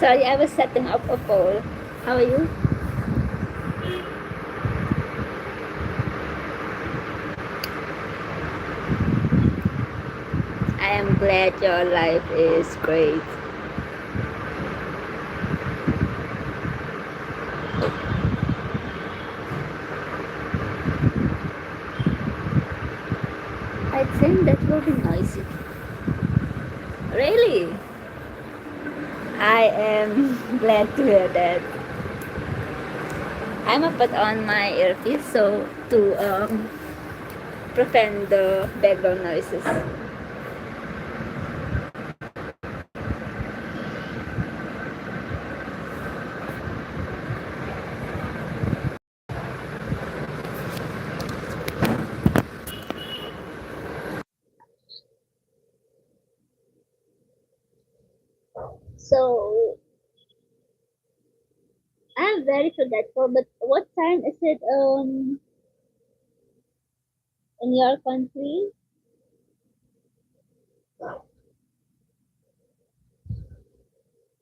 Sorry, I was setting up a poll. How are you? I am glad your life is great. I think that will be noisy. Really? I am glad to hear that. I'm gonna put on my earpiece so to prevent the background noises. So I'm very forgetful, but what time is it in your country?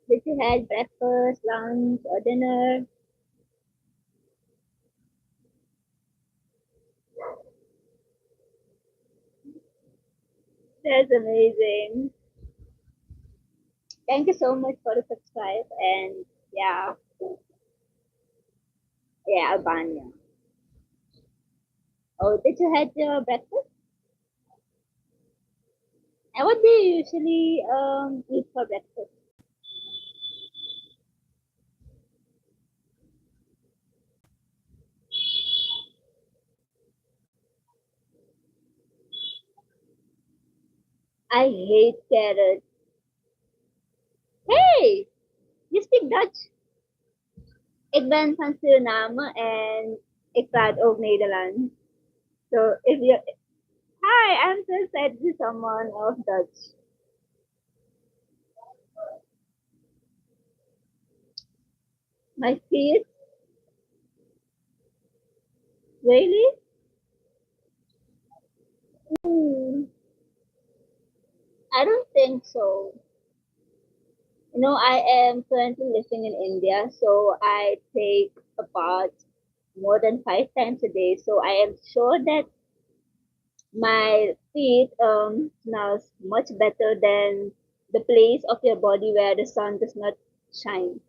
Did you had breakfast, lunch, or dinner? That's amazing. Thank you so much for the subscribe and yeah, yeah, Albania. Oh, did you had your breakfast? And what do you usually eat for breakfast? I hate carrots. Hey, you speak Dutch? Ik ben van Suriname en ik praat ook Nederlands. So if you hi, I'm so excited to someone of Dutch. My feet, really? Hmm, I don't think so. I am currently living in India, so I take a bath more than 5 times a day. So I am sure that my feet smells much better than the place of your body where the sun does not shine.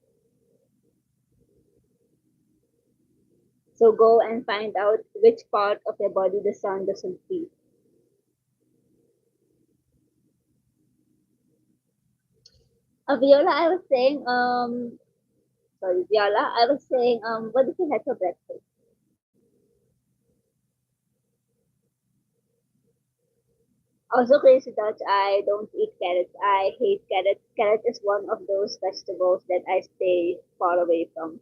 So go and find out which part of your body the sun doesn't see. Viola, I was saying, sorry, Viola, I was saying, what did you have for breakfast? Also, crazy Dutch, I don't eat carrots. I hate carrots. Carrot is one of those vegetables that I stay far away from.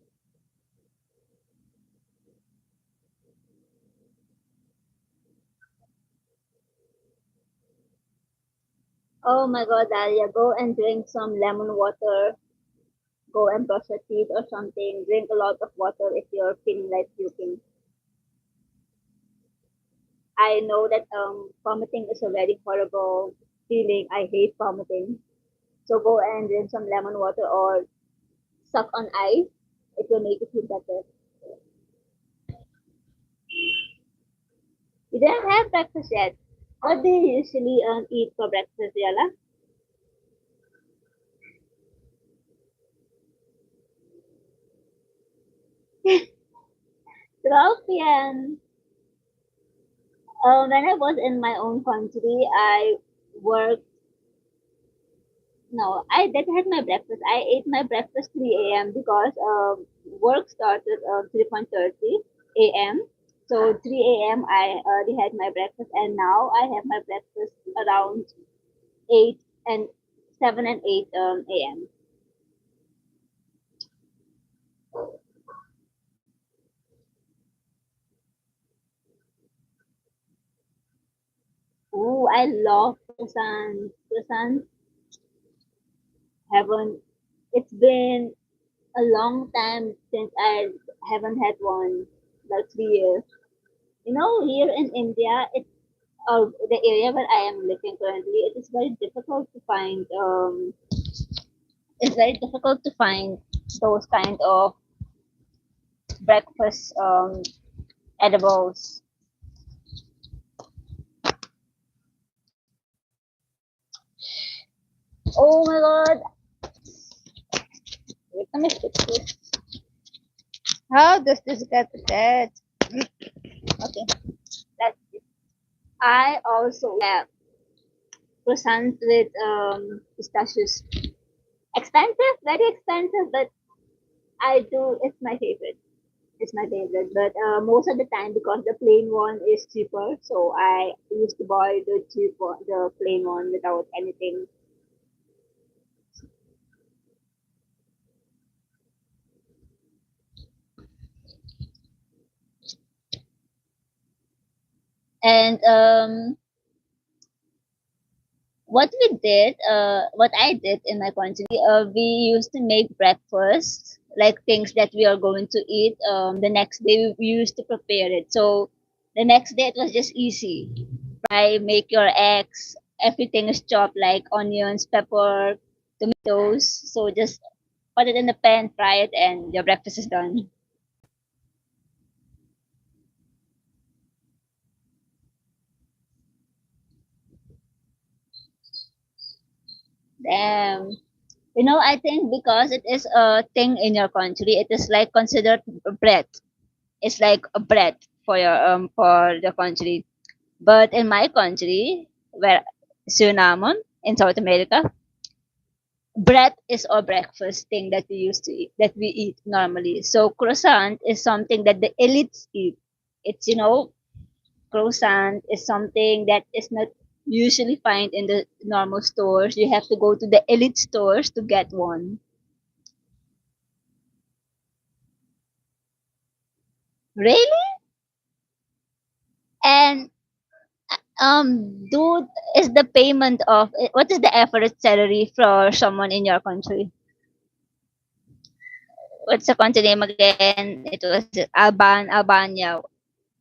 Oh my god, Dalia, go and drink some lemon water. Go and brush your teeth or something. Drink a lot of water if you're feeling like puking. I know that vomiting is a very horrible feeling. I hate vomiting. So go and drink some lemon water or suck on ice. It will make you feel better. You didn't have breakfast yet. What do you usually eat for breakfast, Yala? 12 p.m. When I was in my own country, I worked. No, I did had my breakfast. I ate my breakfast 3 a.m. because work started 3:30 a.m. So 3 a.m. I already had my breakfast, and now I have my breakfast around 8 and 7 and 8 a.m. Ooh, I love croissants. Croissants haven't. It's been a long time since I haven't had one, like 3 years. Here in India, the area where I am living currently, it is very difficult to find it's very difficult to find those kind of breakfast edibles. Oh my god! Wait, let me fix this. How does this get dead? Okay, that's it. I also have croissants with pistachios. Expensive, very expensive, but I do. It's my favorite. It's my favorite. But most of the time, because the plain one is cheaper, so I used to buy the cheap one, the plain one without anything. And what I did in my country, we used to make breakfast, like things that we are going to eat. The next day we used to prepare it. So the next day it was just easy. Fry, make your eggs. Everything is chopped like onions, pepper, tomatoes. So just put it in the pan, fry it, and your breakfast is done. Damn. I think because it is a thing in your country, it is like considered bread. It's like a bread for the country. But in my country, where Suriname in South America, bread is our breakfast thing that we used to eat, that we eat normally. So croissant is something that the elites eat. It's croissant is something that is not usually find in the normal stores. You have to go to the elite stores to get one. Really? And dude, is the payment of what is the average salary for someone in your country? What's the country name again? It was Albania.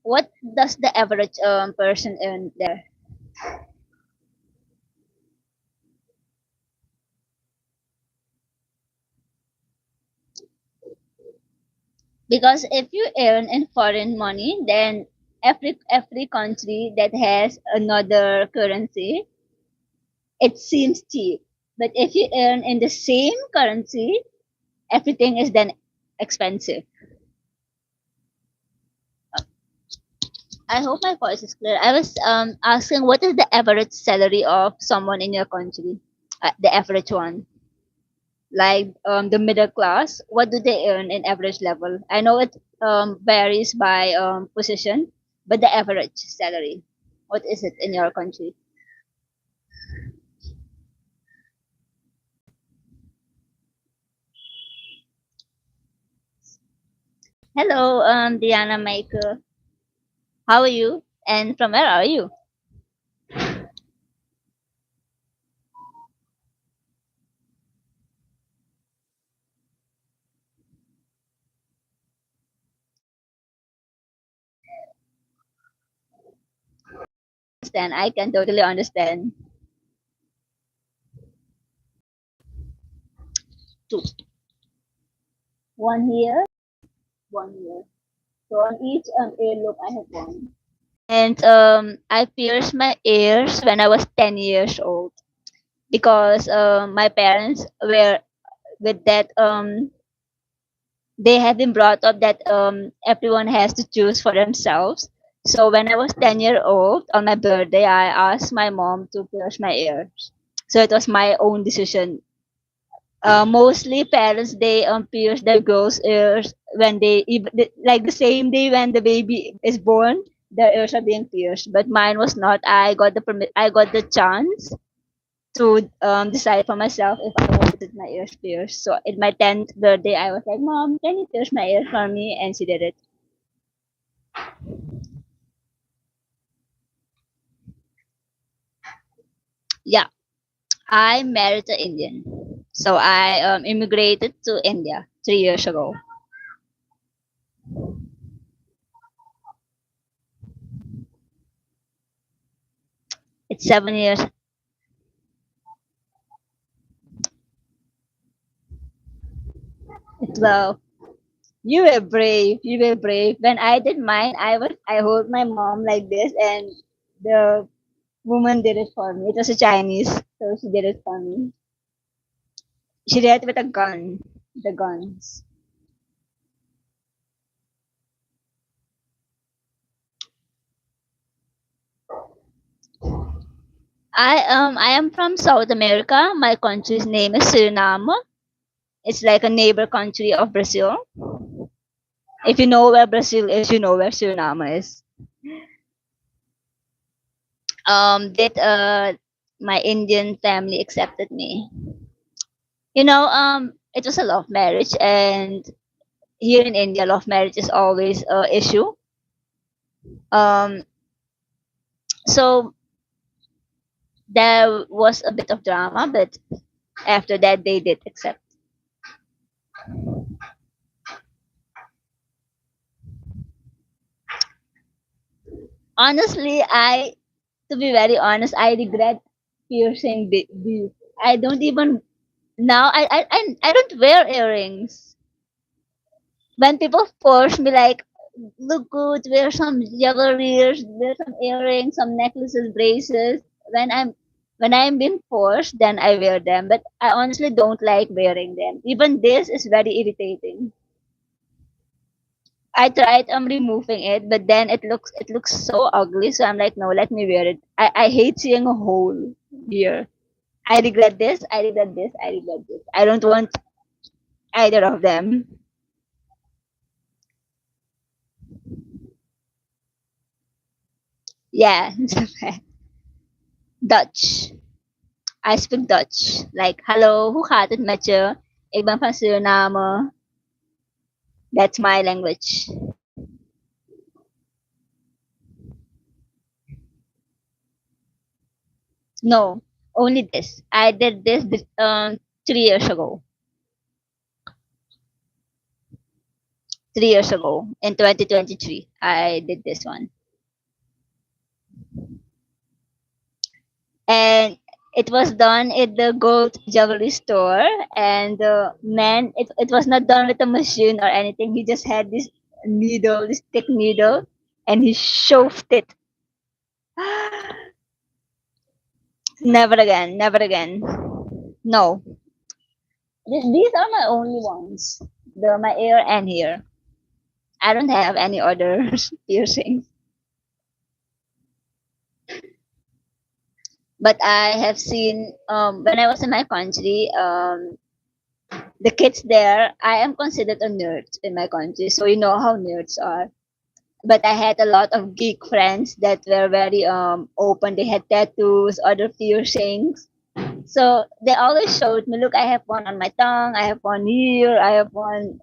What does the average person earn there? Because if you earn in foreign money, then every country that has another currency, it seems cheap. But if you earn in the same currency, everything is then expensive. I hope my voice is clear. I was asking what is the average salary of someone in your country? The average one. Like the middle class, what do they earn in average level? I know it varies by position, but the average salary, what is it in your country? Hello, Diana Michael. How are you? And from where are you? Understand? I can totally understand. Two. 1 year, 1 year. So on each earlobe, I have one. And I pierced my ears when I was 10 years old because my parents were with that they have been brought up that everyone has to choose for themselves. So when I was 10-year old on my birthday, I asked my mom to pierce my ears. So it was my own decision. Mostly parents they pierce their girls' ears when like the same day when the baby is born, their ears are being pierced. But mine was not. I got the chance to decide for myself if I wanted my ears pierced. So in my 10th birthday, I was like, Mom, can you pierce my ears for me? And she did it. Yeah, I married an Indian. So I immigrated to India 3 years ago. It's 7 years. 12. You were brave. You were brave. When I did mine, I hold my mom like this, and the woman did it for me. It was a Chinese, so she did it for me. She did it with a gun. The guns. I am from South America. My country's name is Suriname. It's like a neighbor country of Brazil. If you know where Brazil is, you know where Suriname is. Did my Indian family accepted me? It was a love marriage, and here in India, love marriage is always a issue. Um, so there was a bit of drama, but after that, they did accept. Honestly, to be very honest, I regret piercing the. I don't even now. I don't wear earrings. When people force me, like, look good, wear some jewelry, wear some earrings, some necklaces, braces. When I'm being forced, then I wear them. But I honestly don't like wearing them. Even this is very irritating. I tried removing it, but then it looks so ugly. So I'm like, no, let me wear it. I hate seeing a hole here. I regret this. I regret this. I regret this. I don't want either of them. Yeah, Dutch. I speak Dutch. Like, hallo, hoe gaat het met je? Ik ben van Suriname. That's my language. No, only this. I did this 3 years ago. 3 years ago in 2023. I did this one. And it was done at the gold jewelry store. And the man, it was not done with a machine or anything. He just had this needle, this thick needle, and he shoved it. Never again, never again. No, these are my only ones. My ear and here. I don't have any other piercings. But I have seen when I was in my country, the kids there. I am considered a nerd in my country, so you know how nerds are. But I had a lot of geek friends that were very open. They had tattoos, other piercings. So they always showed me, look, I have one on my tongue, I have one here, I have one.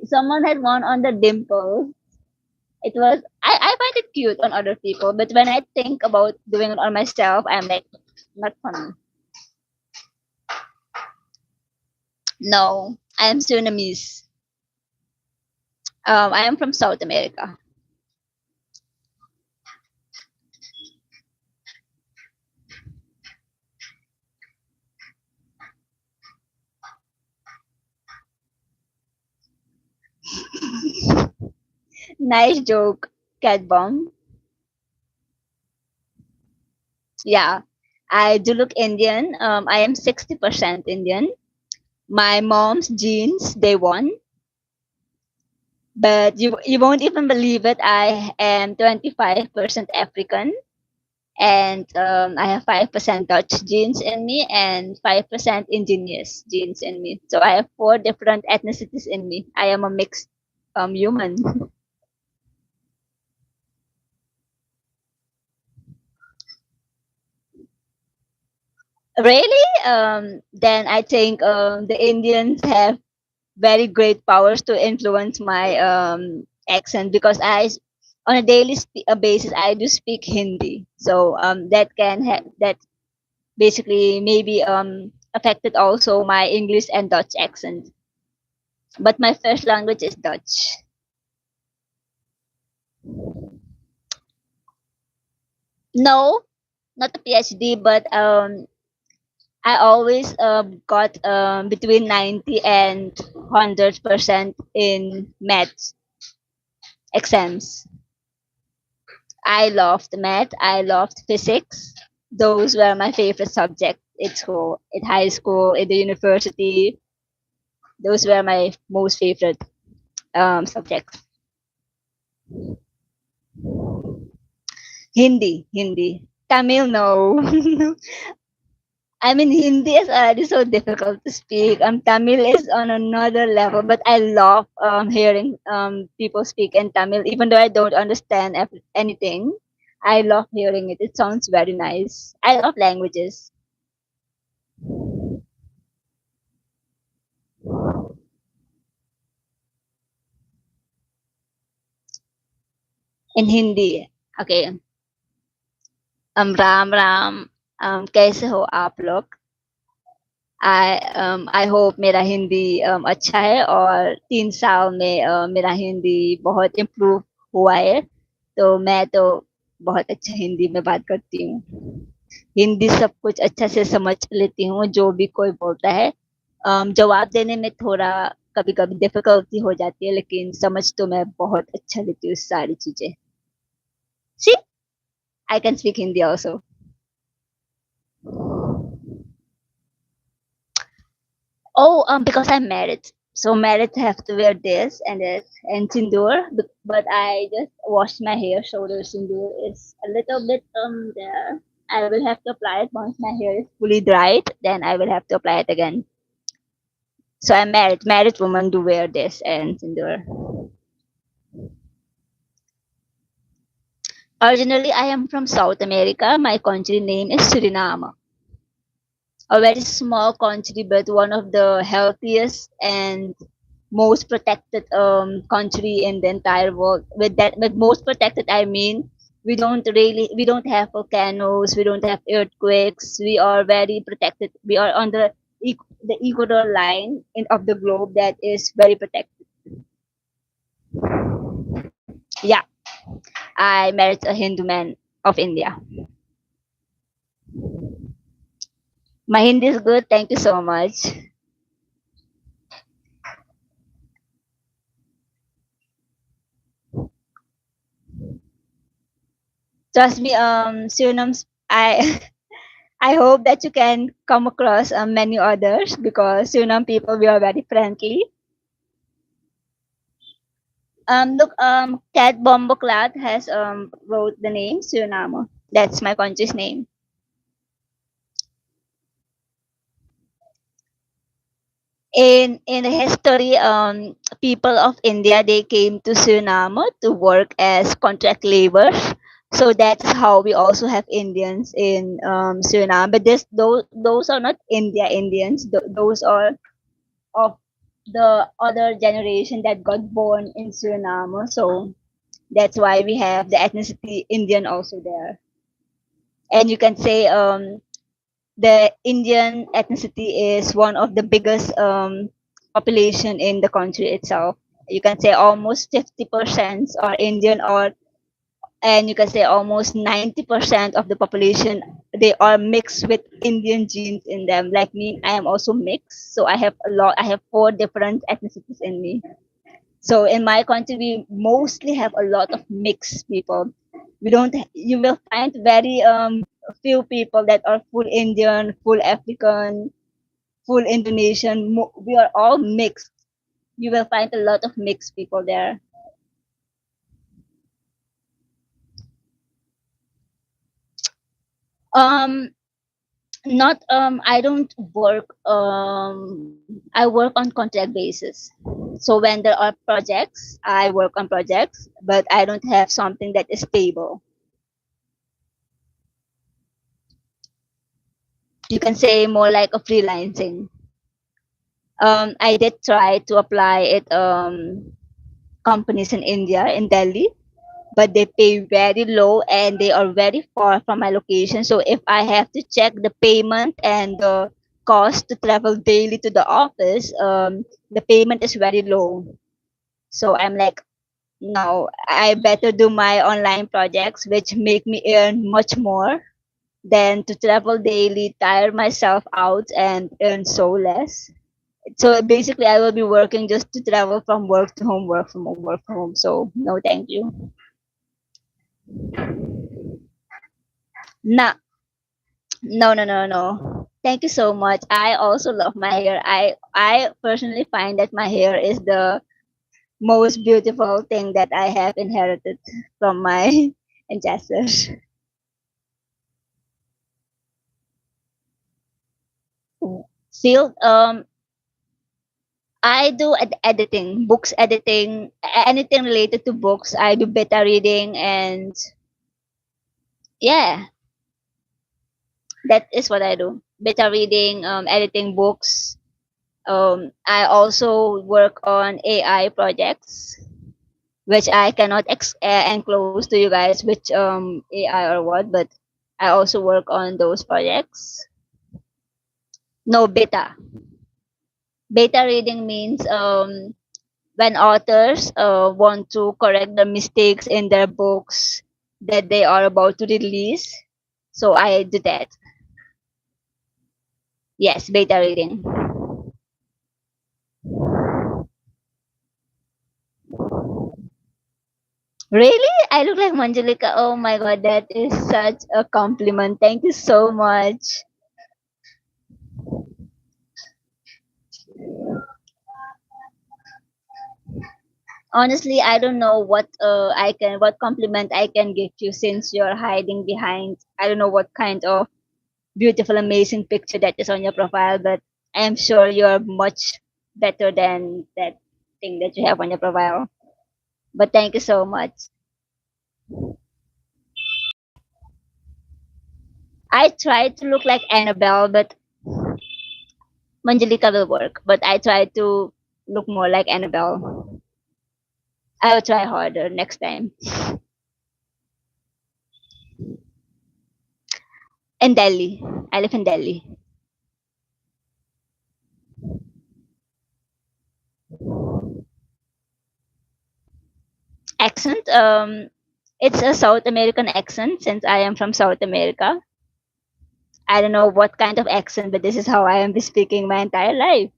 Someone had one on the dimple. I find it cute on other people, but when I think about doing it on myself, I'm like, not for me. No, I am Surinamese. I am from South America. Nice joke, cat bomb. Yeah, I do look Indian. I am 60% Indian. My mom's genes, they won. But you won't even believe it. I am 25% African, and I have 5% Dutch genes in me and 5% indigenous genes in me. So I have four different ethnicities in me. I am a mixed human. Really? Then I think the Indians have very great powers to influence my accent because on a daily basis, I do speak Hindi. So that basically maybe affected also my English and Dutch accent. But my first language is Dutch. No, not a PhD, but I always got between 90 and 100% in maths exams. I loved math. I loved physics. Those were my favorite subjects at school, at high school, at the university. Those were my most favorite subjects. Hindi. Tamil, no. I mean, Hindi is already so difficult to speak. Tamil is on another level, but I love hearing people speak in Tamil, even though I don't understand anything. I love hearing it. It sounds very nice. I love languages. In Hindi, okay. Ram Ram कैसे हो आप लोग I hope मेरा हिंदी अच्छा है और 3 साल में मेरा हिंदी बहुत इम्प्रूव हुआ है तो मैं तो बहुत अच्छा हिंदी में बात करती हूँ हिंदी सब कुछ अच्छा से समझ लेती हूँ जो भी कोई बोलता है जवाब देने में थोड़ा कभी कभी डिफिकल्टी हो जाती है लेकिन समझ तो मैं बहुत अच्छा लेती हूँ सारी चीजें see I can speak Hindi also Oh, because I'm married. So married have to wear this and this and sindoor. But I just washed my hair, so the sindoor is a little bit there. I will have to apply it once my hair is fully dried. Then I will have to apply it again. So I'm married. Married women do wear this and sindoor. Originally, I am from South America. My country name is Suriname. A very small country, but one of the healthiest and most protected country in the entire world. With most protected, I mean we don't have volcanoes, we don't have earthquakes. We are very protected. We are on the equator line of the globe that is very protected. Yeah, I married a Hindu man of India. My Hindi is good. Thank you so much. Trust me, Surinams, I I hope that you can come across many others because Suriname people we are very friendly. Look, Cat Bomboclat has wrote the name Suriname. That's my country's name. In the history, people of India they came to Suriname to work as contract laborers. So that's how we also have Indians in Suriname. But those are not Indians. Those are of the other generation that got born in Suriname. So that's why we have the ethnicity Indian also there. And you can say the Indian ethnicity is one of the biggest population in the country itself. You can say almost 50% are Indian or and you can say almost 90% of the population they are mixed with Indian genes in them. Like me, I am also mixed. So I have 4 different ethnicities in me. So in my country, we mostly have a lot of mixed people. You will find very few people that are full Indian, full African, full Indonesian. We are all mixed. You will find a lot of mixed people there. Um, not I don't work. I work on contract basis. So when there are projects, I work on projects, but I don't have something that is stable. You can say more like a freelancing. I did try to apply it companies in India in Delhi, but they pay very low and they are very far from my location. So if I have to check the payment and the cost to travel daily to the office, the payment is very low. So I'm like, no, I better do my online projects, which make me earn much more than to travel daily, tire myself out, and earn so less. So basically, I will be working just to travel from work to home, work from home, work from home. So no, thank you. Nah, no, no, no, no. Thank you so much. I also love my hair. I personally find that my hair is the most beautiful thing that I have inherited from my ancestors. Field, I do editing, books editing, anything related to books. I do beta reading, and yeah, that is what I do. Beta reading, editing books. I also work on AI projects, which I cannot enclose to you guys which AI or what, but I also work on those projects. No, beta. Beta reading means when authors want to correct the mistakes in their books that they are about to release. So I do that. Yes, beta reading. Really? I look like Manjalika. Oh my god, that is such a compliment. Thank you so much. Honestly, I don't know what compliment I can give you since you're hiding behind I don't know what kind of beautiful amazing picture that is on your profile, but I am sure you're much better than that thing that you have on your profile. But thank you so much. I try to look like Annabelle, but Manjalika will work. But I try to look more like Annabelle. I'll try harder next time. In Delhi. I live in Delhi. Accent, it's a South American accent since I am from South America. I don't know what kind of accent, but this is how I am be speaking my entire life.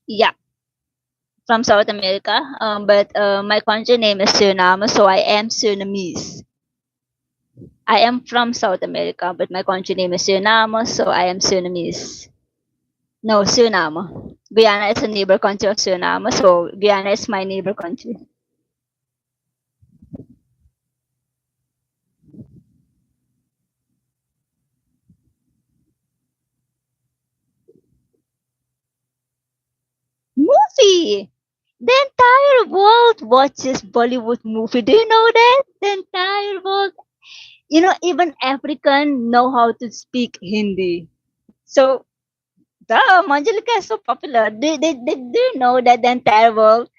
Yeah, from South America. But my country name is Suriname, so I am Surinamese. I am from South America, but my country name is Suriname, so I am Surinamese. No, Suriname. Guyana is a neighbor country of Suriname, so Guyana is my neighbor country. Movie! The entire world watches Bollywood movie. Do you know that? The entire world. You know, even African know how to speak Hindi. So, the Manjalika is so popular. Do you know that the entire world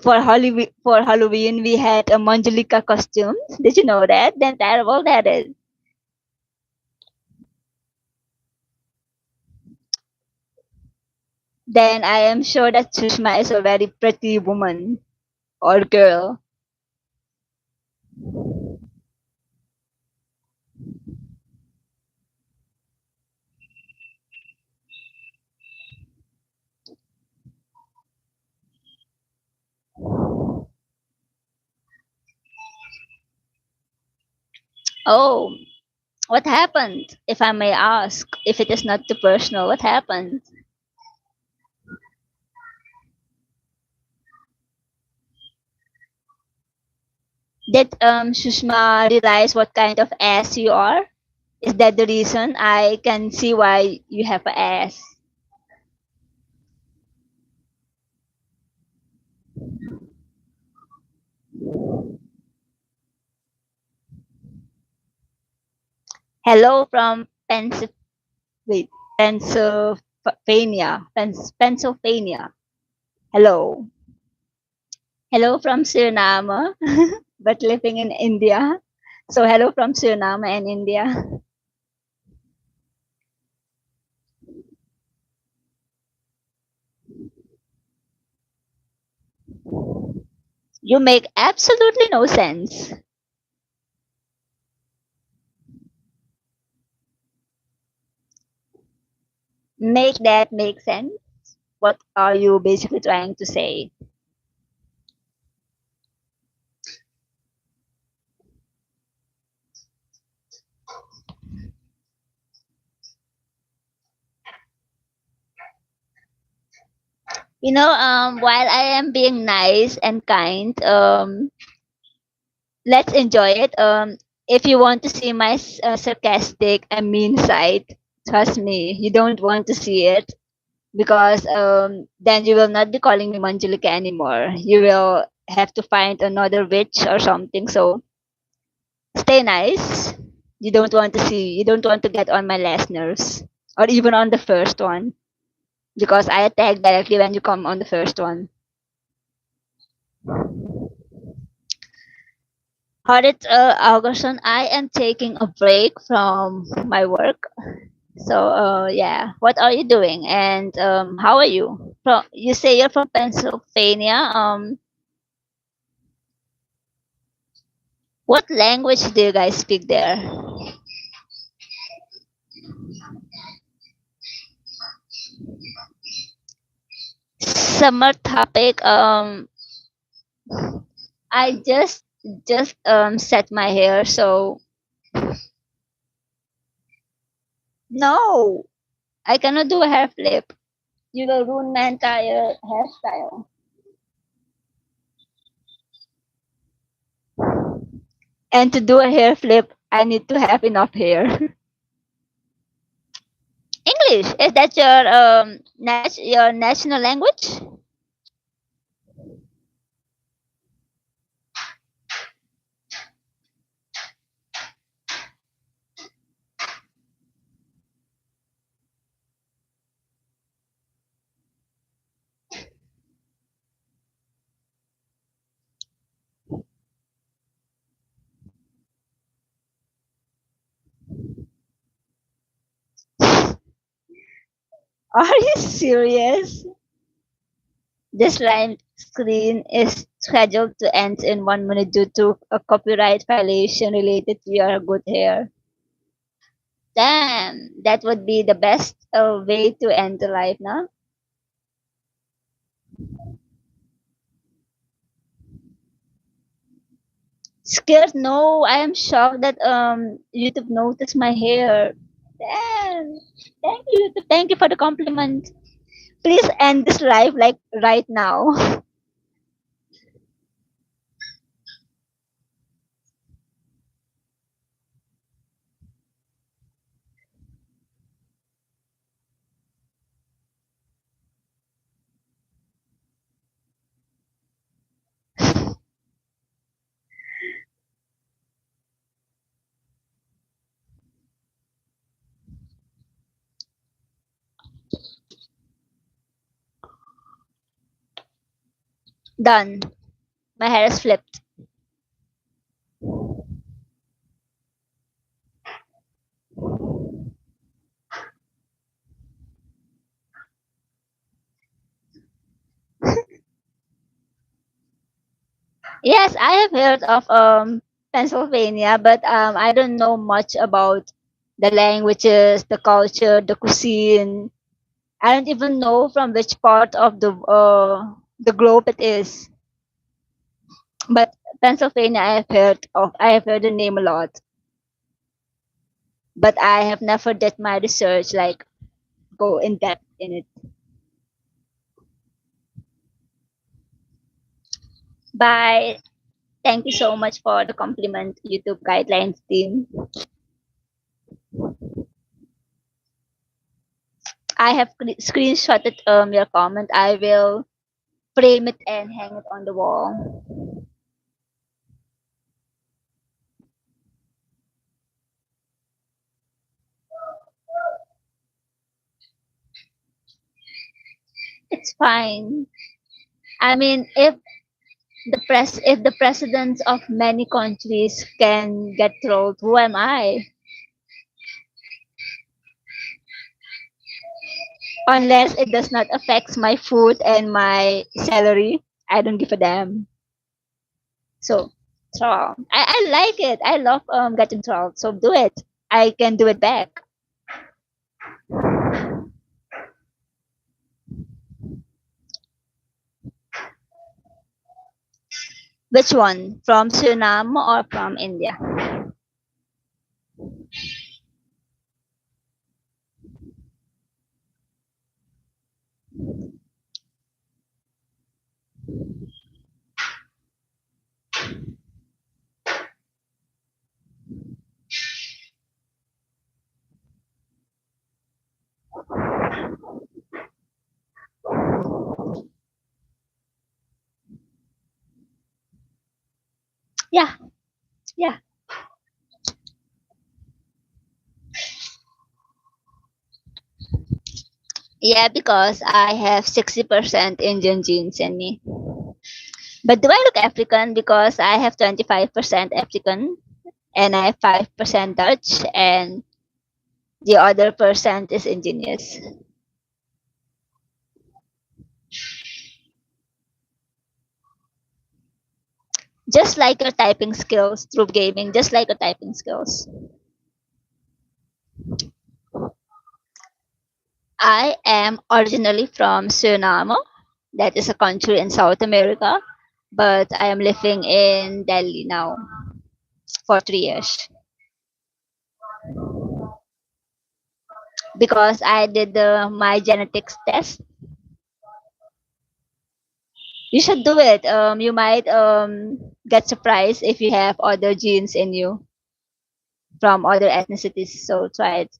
for Halloween we had a Manjalika costumes? Did you know that? The entire world had it. Then I am sure that Sushma is a very pretty woman or girl. Oh, what happened? If I may ask, if it is not too personal, what happened? Did Sushma realize what kind of ass you are? Is that the reason? I can see why you have a ass. Hello from wait, Pennsylvania. Pennsylvania. Hello. Hello from Suriname, but living in India. So hello from Suriname and India. You make absolutely no sense. Make that make sense. What are you basically trying to say? While I am being nice and kind, let's enjoy it. If you want to see my sarcastic and mean side, trust me, you don't want to see it because then you will not be calling me Manjulika anymore. You will have to find another witch or something. So stay nice. You don't want to get on my last nerves or even on the first one because I attack directly when you come on the first one. Harit Augerson, I am taking a break from my work. So, yeah, what are you doing? And how are you? You say you're from Pennsylvania. What language do you guys speak there? Summer topic. I just set my hair. So no, I cannot do a hair flip. You will ruin my entire hairstyle. And to do a hair flip, I need to have enough hair. English, is that your national language? Are you serious? This live screen is scheduled to end in 1 minute due to a copyright violation related to your good hair. Damn, that would be the best way to end the live, no? Scared? No, I am shocked that YouTube noticed my hair. Damn. Thank you, YouTube. Thank you for the compliment. Please end this live like right now. Done. My hair is flipped. Yes, I have heard of Pennsylvania, but I don't know much about the languages, the culture, the cuisine. I don't even know from which part of the globe it is. But Pennsylvania, I have heard the name a lot, but I have never did my research like go in depth in it. Bye. Thank you so much for the compliment, YouTube guidelines team. I have screenshotted your comment. I will frame it and hang it on the wall. It's fine. I mean, if the presidents of many countries can get trolled, who am I? Unless it does not affect my food and my salary, I don't give a damn. So troll. I like it. I love getting trolled. So do it. I can do it back. Which one? From Suriname or from India? Yeah, yeah. Yeah, because I have 60% Indian genes in me. But do I look African? Because I have 25% African and I have 5% Dutch and the other percent is indigenous. Just like your typing skills through gaming, just like your typing skills. I am originally from Suriname, that is a country in South America, but I am living in Delhi now for 3 years because I did my genetics test. You should do it. You might get surprised if you have other genes in you from other ethnicities. So try it,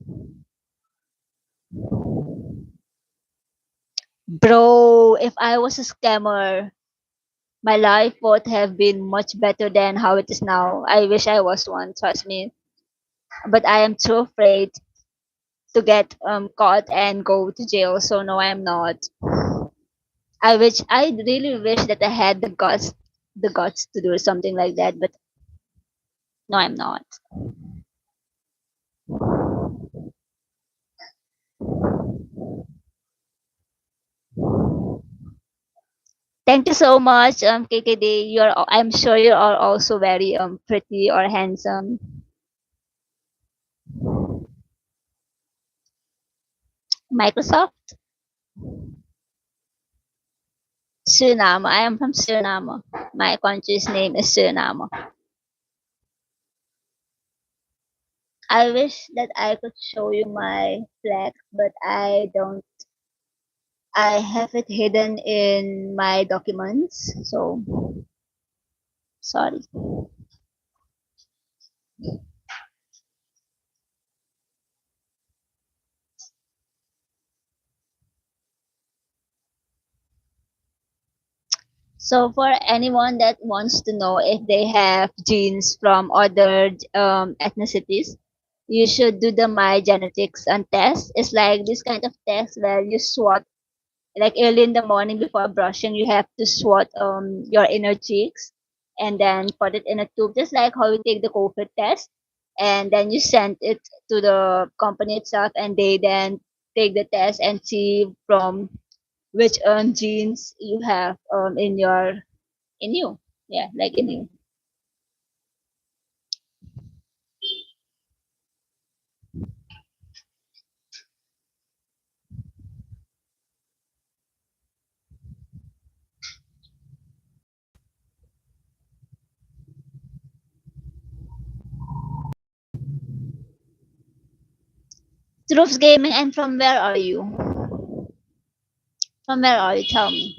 bro. If I was a scammer, my life would have been much better than how it is now. I wish I was one. Trust me. But I am too afraid to get caught and go to jail. So no, I'm not. I really wish that I had the guts to do something like that. But no, I'm not. Thank you so much, KKD. I'm sure you are also very pretty or handsome. Microsoft, Suriname. I am from Suriname. My country's name is Suriname. I wish that I could show you my flag, but I don't. I have it hidden in my documents, so sorry. So for anyone that wants to know if they have genes from other ethnicities, you should do the My Genetics test. It's like this kind of test where you swat, like early in the morning before brushing, you have to swat your inner cheeks and then put it in a tube, just like how you take the COVID test. And then you send it to the company itself, and they then take the test and see from which genes you have in you. Yeah, like in you. Troops Gaming, and from where are you? From where are you? Tell me.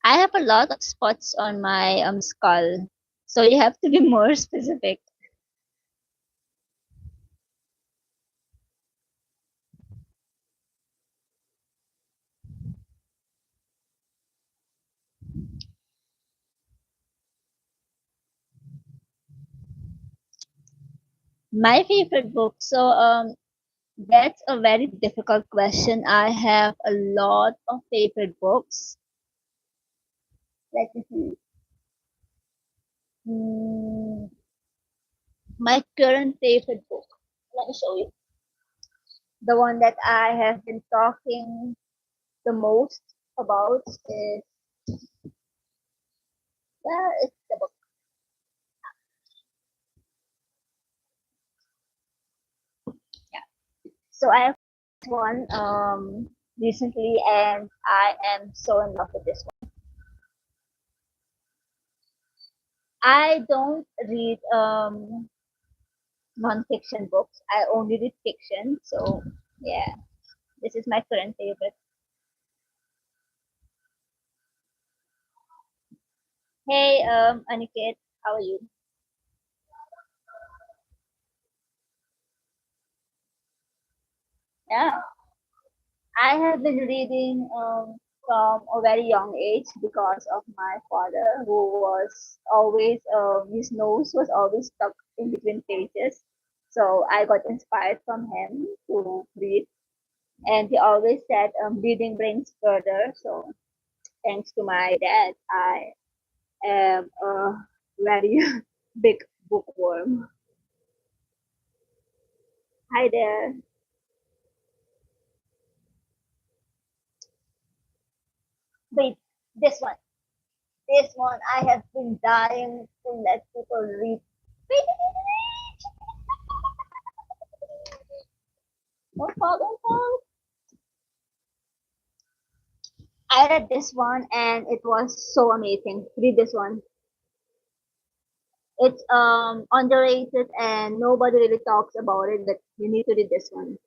I have a lot of spots on my skull, so you have to be more specific. My favorite book. So that's a very difficult question. I have a lot of favorite books. Let me see. Mm, My current favorite book. Let me show you. The one that I have been talking the most about is, well, it's the book. Yeah. So I have this one recently, and I am so in love with this one. I don't read non-fiction books. I only read fiction. So yeah, this is my current favorite. Hey, Aniket, how are you? Yeah, I have been reading from a very young age because of my father, who was always his nose was always stuck in between pages. So I got inspired from him to read, and he always said, "Reading brings further." So thanks to my dad, I am a very big bookworm. Hi there. Wait, this one. This one I have been dying to let people read. Wait, no problem, Paul. I read this one and it was so amazing. Read this one. It's underrated and nobody really talks about it, but you need to read this one.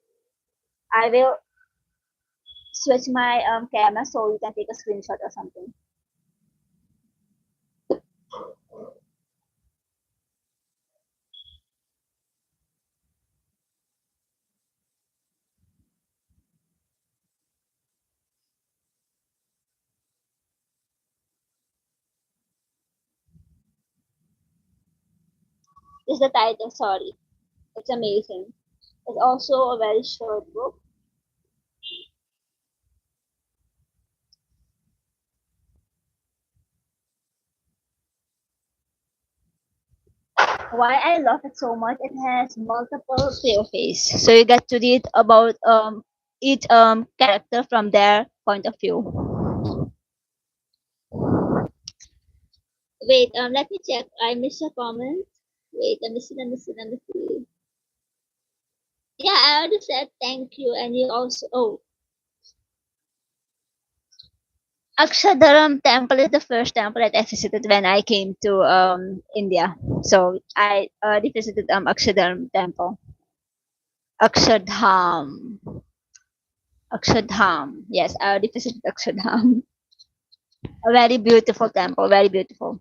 I will switch my camera so you can take a screenshot or something. This is the title, sorry. It's amazing. It's also a very short book. Why I love it so much, it has multiple POVs. So you get to read about each character from their point of view. Wait, let me check. I missed a comment. Wait, let me see. Yeah, I already said thank you, and you also. Oh, Akshadaram temple is the first temple that I visited when I came to India. So I already visited Akshadaram temple. Akshadham. Akshadham. Yes, I already visited Akshadham. A very beautiful temple, very beautiful.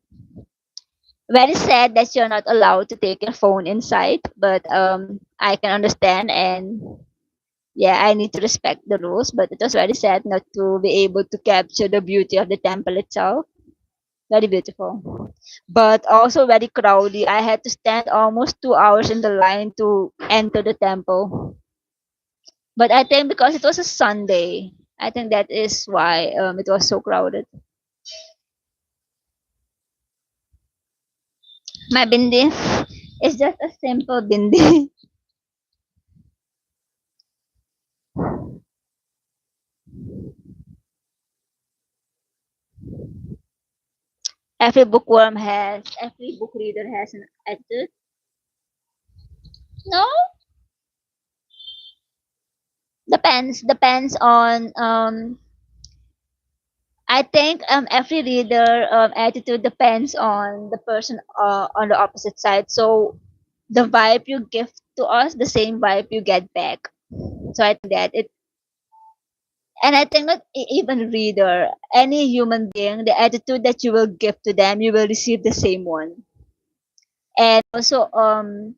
Very sad that you're not allowed to take your phone inside, but I can understand, and yeah, I need to respect the rules, but it was very sad not to be able to capture the beauty of the temple itself. Very beautiful. But also very crowded. I had to stand almost 2 hours in the line to enter the temple. But I think because it was a Sunday, I think that is why it was so crowded. My bindi is just a simple bindi. Every book reader has an attitude. No, depends on I think every reader attitude depends on the person on the opposite side. So the vibe you give to us, the same vibe you get back. So I think that it, and I think that even reader, any human being, the attitude that you will give to them, you will receive the same one. And also,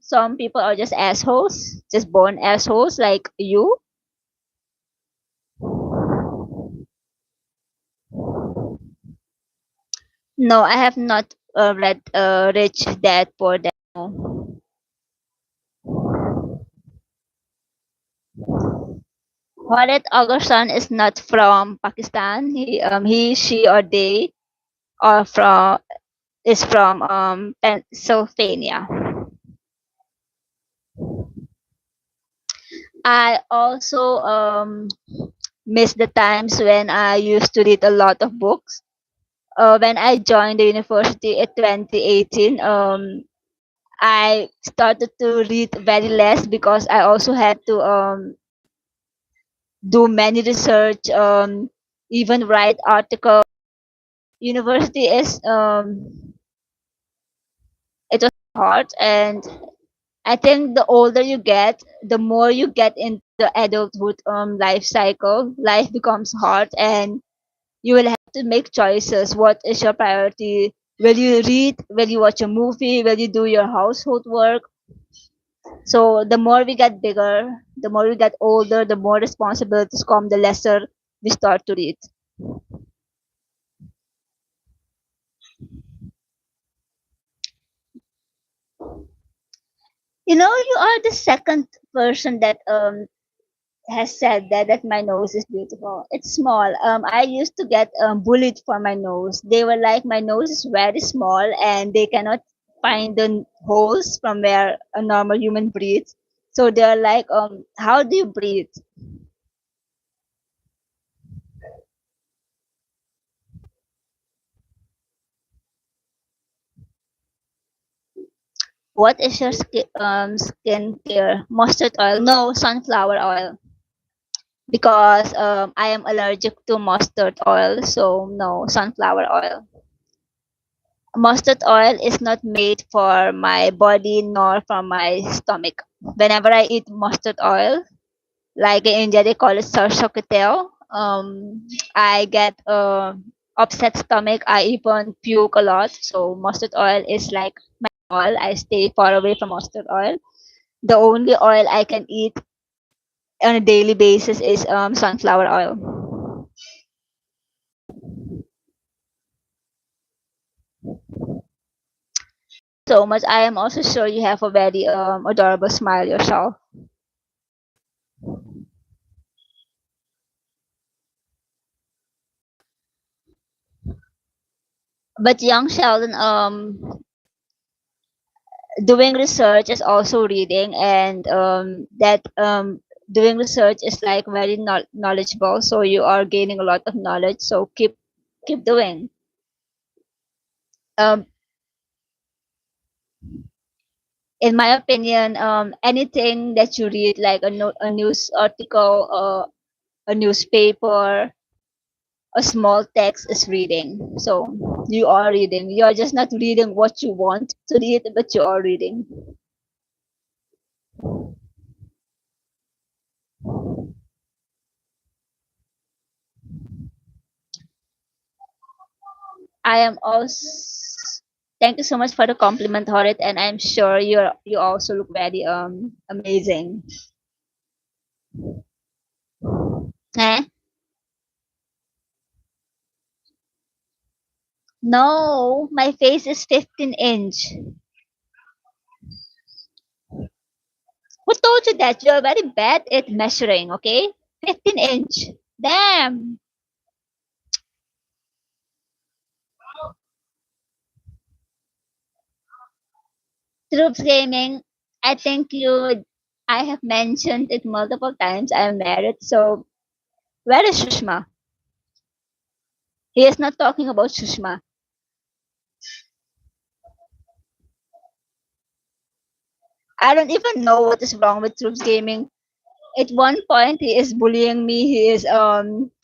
some people are just assholes, just born assholes like you. No, I have not read Rich Dad Poor Dad. No. Khaled Agarsan is not from Pakistan. He, she, or they are from is from Pennsylvania. I also miss the times when I used to read a lot of books. When I joined the university in 2018, I started to read very less because I also had to do many research, even write articles. University is it was hard, and I think the older you get, the more you get into the adulthood life cycle. Life becomes hard, and you will have to make choices. What is your priority? Will you read? Will you watch a movie? Will you do your household work? So the more we get bigger, the more we get older, the more responsibilities come, the lesser we start to read. You know, you are the second person that has said that my nose is beautiful. It's small. I used to get bullied for my nose. They were like, my nose is very small and they cannot find the holes from where a normal human breathes. So they're like, how do you breathe? What is your skin care? Mustard oil? No, sunflower oil. Because I am allergic to mustard oil, so no, sunflower oil. Mustard oil is not made for my body nor for my stomach. Whenever I eat mustard oil, like in India they call it sarson ka tel, I get upset stomach. I even puke a lot. So mustard oil is like my oil. I stay far away from mustard oil. The only oil I can eat on a daily basis is sunflower oil. So much. I am also sure you have a very adorable smile yourself. But young Sheldon, doing research is also reading, and that doing research is like very knowledgeable. So you are gaining a lot of knowledge. So keep doing. Um, in my opinion, anything that you read, like a news article, a newspaper, a small text is reading. So you are reading. You are just not reading what you want to read, but you are reading. I am also. Thank you so much for the compliment, Horit, and I'm sure you also look very amazing. Eh? No, my face is 15 inch. Who told you that? You're very bad at measuring, okay? 15 inch. Damn. Troops Gaming, I think I have mentioned it multiple times. I'm married, so where is Shushma? He is not talking about Shushma. I don't even know what is wrong with Troops Gaming. At one point, he is bullying me. He is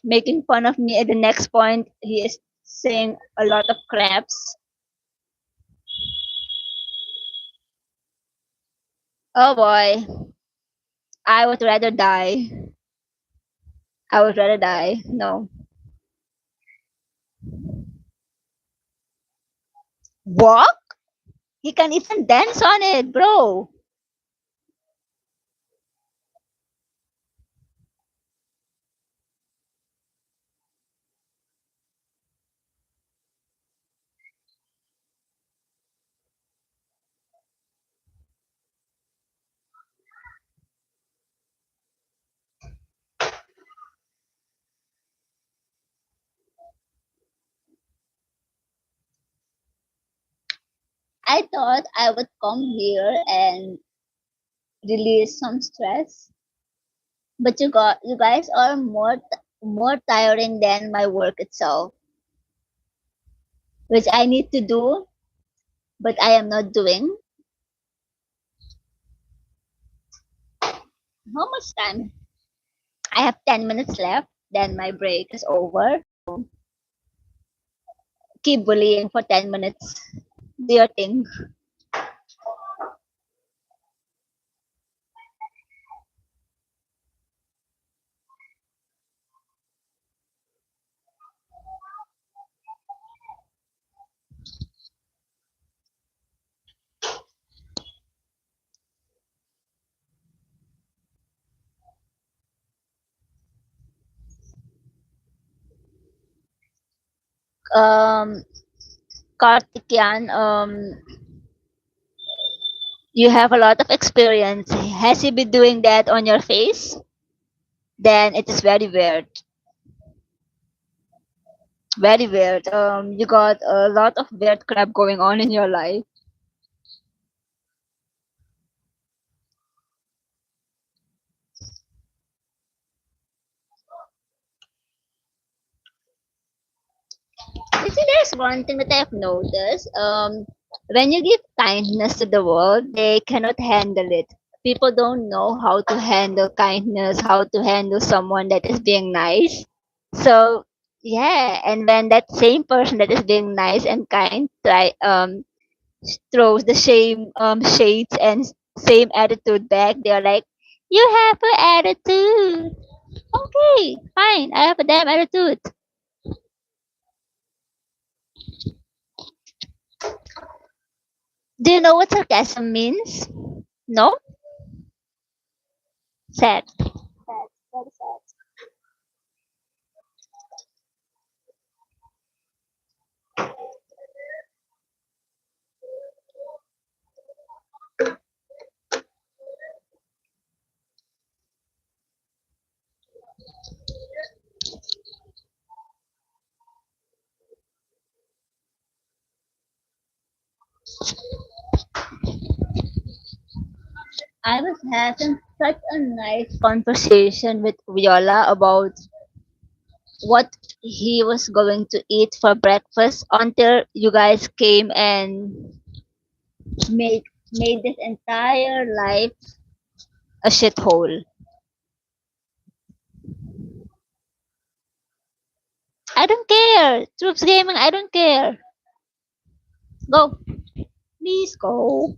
making fun of me. At the next point, he is saying a lot of craps. Oh boy, I would rather die. I would rather die. No. Walk? He can even dance on it, bro. I thought I would come here and release some stress. But you guys are more tiring than my work itself, which I need to do, but I am not doing. How much time? I have 10 minutes left. Then my break is over. Keep bullying for 10 minutes. Do your thing. Um, Karthikeyan, you have a lot of experience. Has he been doing that on your face? Then it is very weird. Very weird. You got a lot of weird crap going on in your life. You see, there's one thing that I've noticed. When you give kindness to the world, they cannot handle it. People don't know how to handle kindness, how to handle someone that is being nice. So yeah, and when that same person that is being nice and kind throws the same shades and same attitude back, they're like, "You have an attitude." Okay, fine. I have a damn attitude. Do you know what sarcasm means? No? Sad. Sad. Very sad. I was having such a nice conversation with Viola about what he was going to eat for breakfast until you guys came and made made this entire life a shithole. I don't care. Troops Gaming, I don't care. Go. Please go.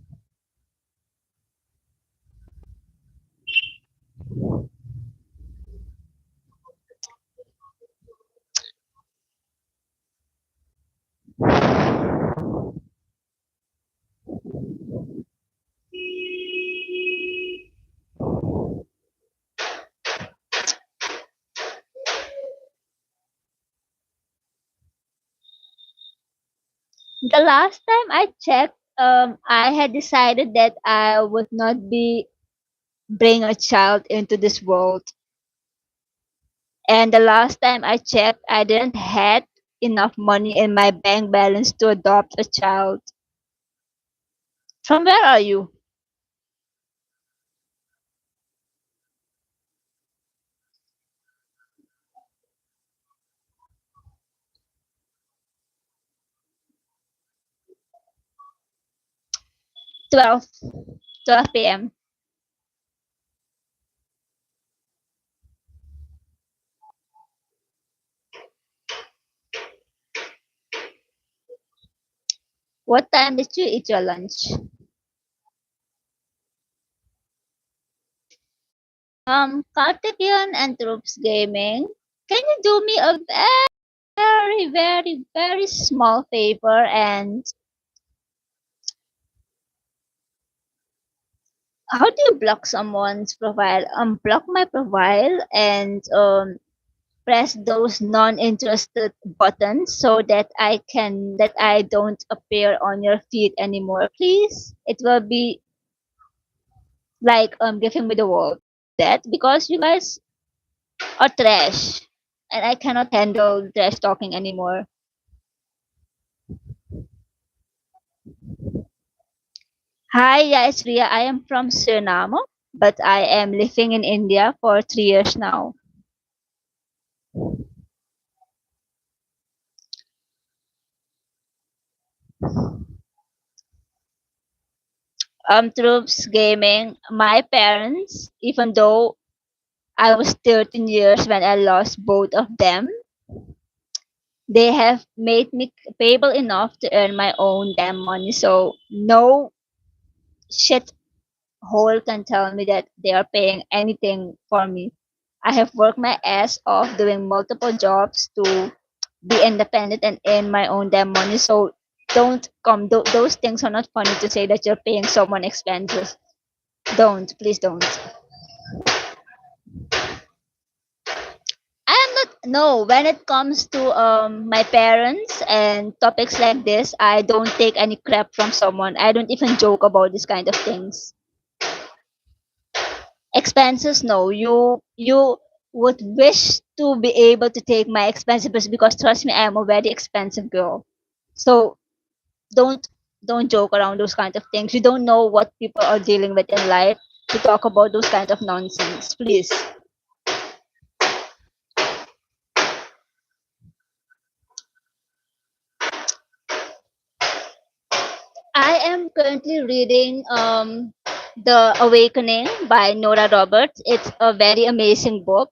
The last time I checked, I had decided that I would not be bring a child into this world. And the last time I checked, I didn't had enough money in my bank balance to adopt a child. From where are you? 12, 12 p.m. What time did you eat your lunch? Karthikeyan and Troops Gaming, can you do me a very, very, very small favor and how do you block someone's profile? Block my profile and press those non-interested buttons so that I don't appear on your feed anymore, please. It will be like giving me the world that because you guys are trash and I cannot handle trash talking anymore. Hi, yeah, it's Ria. I am from Suriname. but I am living in India for 3 years now. Troops gaming. My parents, even though I was 13 years when I lost both of them, they have made me capable enough to earn my own damn money. So no shit hole can tell me that they are paying anything for me. I have worked my ass off doing multiple jobs to be independent and earn my own damn money. So don't come. Those things are not funny to say that you're paying someone expenses. Don't, please don't. I am not. No, when it comes to my parents and topics like this, I don't take any crap from someone. I don't even joke about this kind of things. Expenses, no. You would wish to be able to take my expenses because trust me, I am a very expensive girl. So don't don't joke around those kind of things. You don't know what people are dealing with in life to talk about those kind of nonsense. Please. I am currently reading The Awakening by Nora Roberts. It's a very amazing book.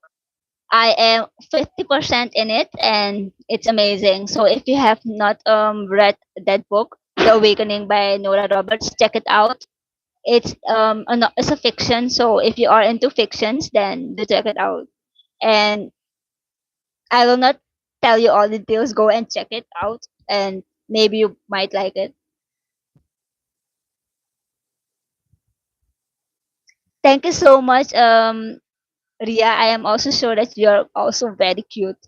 I am 50% in it and it's amazing. So if you have not read that book, The Awakening by Nora Roberts, check it out. It's a fiction, so if you are into fictions, then do check it out. And I will not tell you all the details. Go and check it out, and maybe you might like it. Thank you so much, Ria. I am also sure that you're also very cute.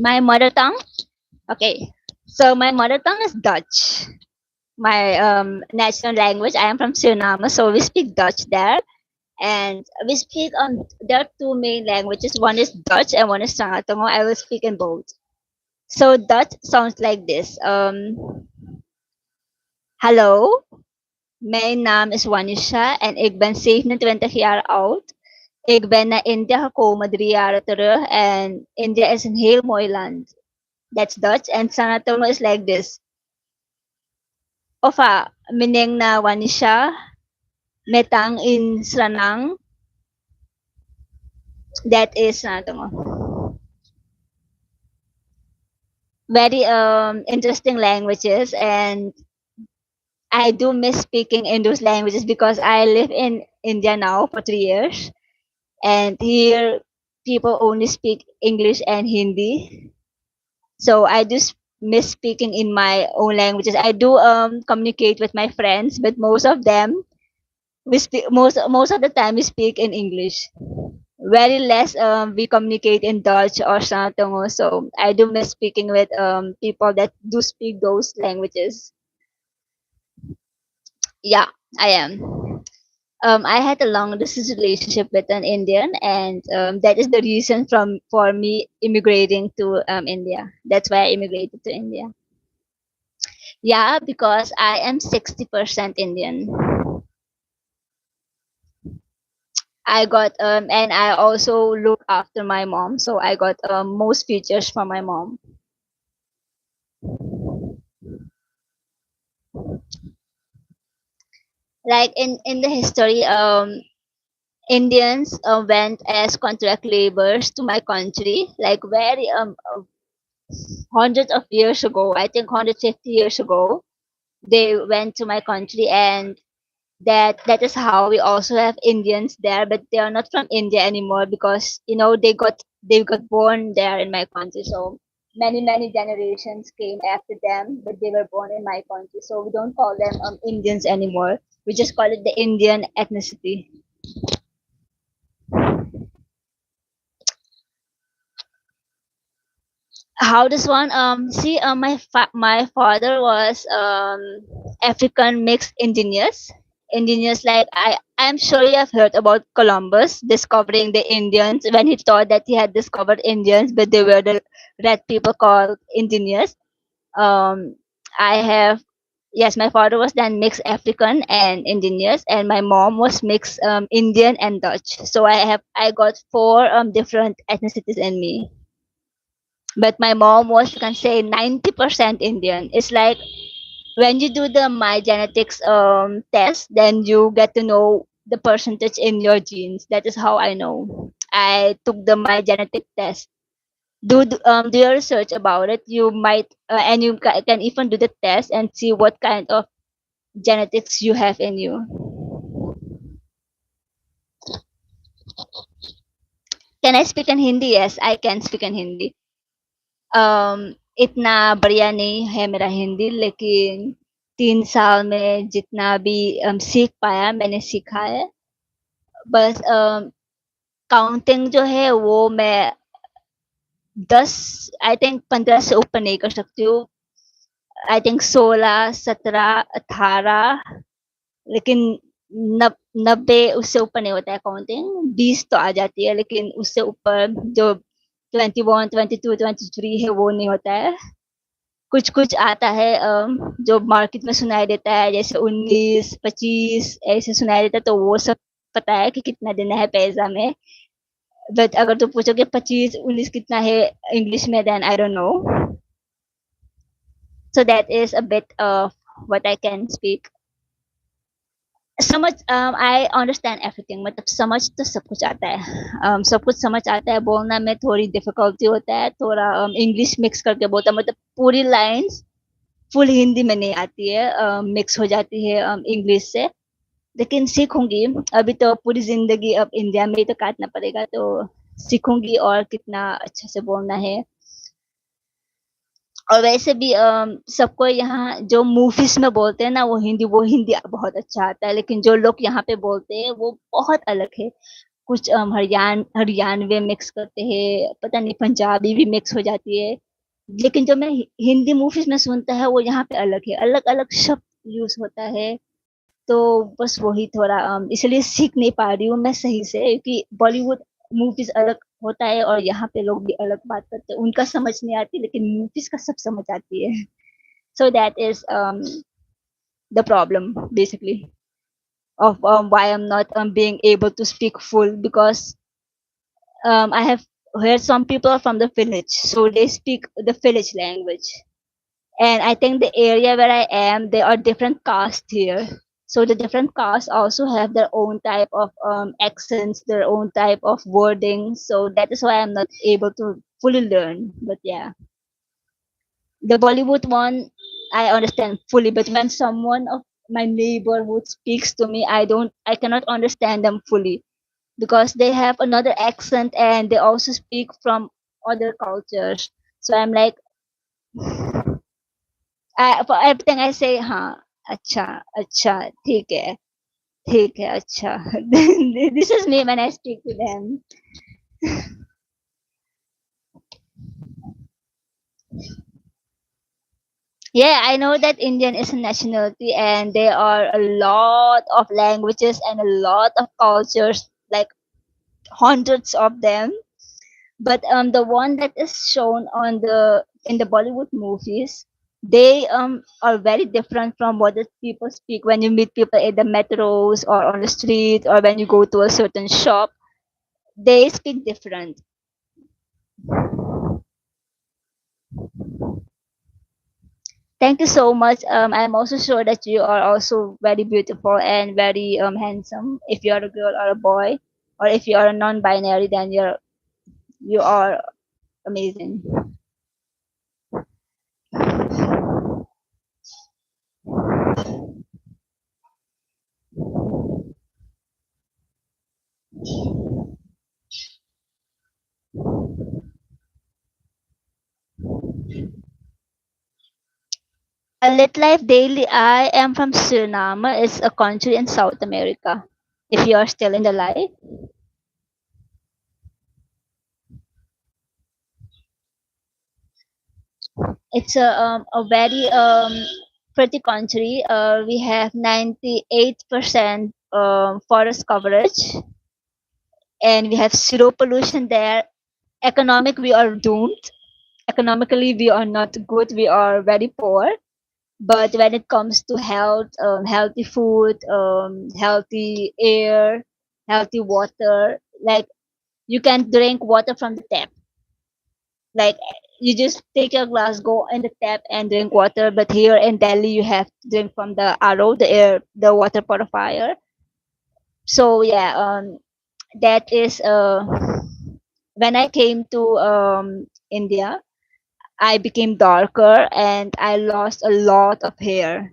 My mother tongue. Okay, so my mother tongue is Dutch. My national language. I am from Suriname, so we speak Dutch there, and we speak on. There are two main languages. One is Dutch and one is Sangatongo. I will speak in both. So Dutch sounds like this. Hallo, mijn naam is Wanisha en ik ben 27 jaar oud. Ik ben naar India gekomen 3 jaar terug en India is een heel mooi land. That's Dutch and Sangatongo is like this. Ofa, mineng na Wanisha, metang in Sranang. That is Sangatongo. Very interesting languages, and I do miss speaking in those languages because I live in India now for 3 years, and here people only speak English and Hindi. So I do miss speaking in my own languages. I do communicate with my friends, but most of them we speak most of the time we speak in English. Very less we communicate in Dutch or Santongo. So I do miss speaking with people that do speak those languages. Yeah, I am. I had a long distance relationship with an Indian, and that is the reason from for me immigrating to India. That's why I immigrated to India. Yeah, because I am 60% Indian. I got and I also look after my mom, so I got most features from my mom. Like in the history, Indians went as contract laborers to my country, like very hundreds of years ago. I think 150 years ago, they went to my country, and that is how we also have Indians there, but they are not from India anymore because they got born there in my country. So many generations came after them, but they were born in my country. So we don't call them Indians anymore. We just call it the Indian ethnicity. How this one? See, my father was African mixed engineers. Engineers like I'm sure you have heard about Columbus discovering the Indians when he thought that he had discovered Indians, but they were the red people called engineers. Um, I have yes, my father was then mixed African and engineers, and my mom was mixed Indian and Dutch. So I got four different ethnicities in me, but my mom was, you can say, 90% Indian. It's like when you do the my genetics test, then you get to know the percentage in your genes. That is how I know. I took the my genetic test. Do your research about it. You might and you can even do the test and see what kind of genetics you have in you. Can I speak in Hindi? Yes, I can speak in Hindi. इतना बढ़िया नहीं है मेरा हिंदी, लेकिन 3 साल में जितना भी सीख पाया मैंने सीखा है। बस काउंटिंग जो है वो मैं 10 आई थिंक 15 से ऊपर नहीं कर सकती हूँ। आई थिंक 16, 17, 18, लेकिन नब 90 उससे ऊपर नहीं होता है काउंटिंग। 20 तो आ जाती है, लेकिन उससे ऊपर जो 21, 22, 23 है वो नहीं होता है। कुछ-कुछ आता है जो मार्केट में सुनाई देता है, जैसे 19, 25 ऐसे सुनाई देता है, तो वो सब पता है कि कितना देना है पैसा में। बट अगर तुम पूछोगे 25, 19 कितना है इंग्लिश में, then I don't know. So that is a bit of what I can speak. समझ आई अंडरस्टैंड एवरीथिंग, मतलब समझ तो सब कुछ आता है। सब कुछ समझ आता है, बोलना में थोड़ी डिफ़िकल्टी होता है, थोड़ा इंग्लिश मिक्स करके बोलता हूँ, मतलब पूरी लाइन्स फुल हिंदी में नहीं आती है, मिक्स हो जाती है इंग्लिश से। लेकिन सीखूँगी, अभी तो पूरी ज़िंदगी अब इंडिया में ही तो काटना पड़ेगा, तो सीखूँगी और कितना अच्छे से बोलना है। और वैसे भी सबको यहाँ जो मूवीज़ में बोलते हैं ना वो हिंदी बहुत अच्छा आता है, लेकिन जो लोग यहाँ पे बोलते हैं वो बहुत अलग है। कुछ हरियाणवी मिक्स करते हैं, पता नहीं पंजाबी भी मिक्स हो जाती है। लेकिन जो मैं हिंदी मूवीज़ में सुनता है वो यहाँ पे अलग है, अलग-अलग शब्द यूज़ होता है। तो बस वही थोड़ा इसलिए सीख नहीं पा रही हूँ मैं सही से, क्योंकि बॉलीवुड मूवीज़ अलग होता है और यहाँ पे लोग भी अलग बात करते हैं। उनका समझ नहीं आती, लेकिन मूवीज़ का सब समझ आती है। So that is the problem basically of why I'm not being able to speak full, because I have heard some people from the village, so they speak the village language. And I think the area where I am, there are different castes here. So the different castes also have their own type of accents, their own type of wording. So that is why I'm not able to fully learn. But yeah, the Bollywood one, I understand fully. But when someone of my neighborhood speaks to me, I cannot understand them fully, because they have another accent and they also speak from other cultures. So I'm like, for everything I say, हाँ, अच्छा, अच्छा, ठीक है, अच्छा. This is me when I speak to them. Yeah, I know that Indian is a nationality and there are a lot of languages and a lot of cultures, like hundreds of them. But the one that is shown on the in the Bollywood movies, they are very different from what the people speak when you meet people in the metros or on the street or when you go to a certain shop. They speak different. Thank you so much. I'm also sure that you are also very beautiful and very handsome. If you are a girl or a boy, or if you are a non-binary, then you are amazing. A Lit Life Daily. I am from Suriname. It's a country in South America. If you are still in the life, It's a very pretty country. We have 98% forest coverage, and we have zero pollution there. Economic, we are doomed. Economically, we are not good. We are very poor. But when it comes to health, healthy food, healthy air, healthy water, like you can drink water from the tap. Like you just take your glass, go in the tap and drink water. But here in Delhi, you have to drink from the RO, the air, the water purifier. So yeah, that is when I came to India, I became darker and I lost a lot of hair.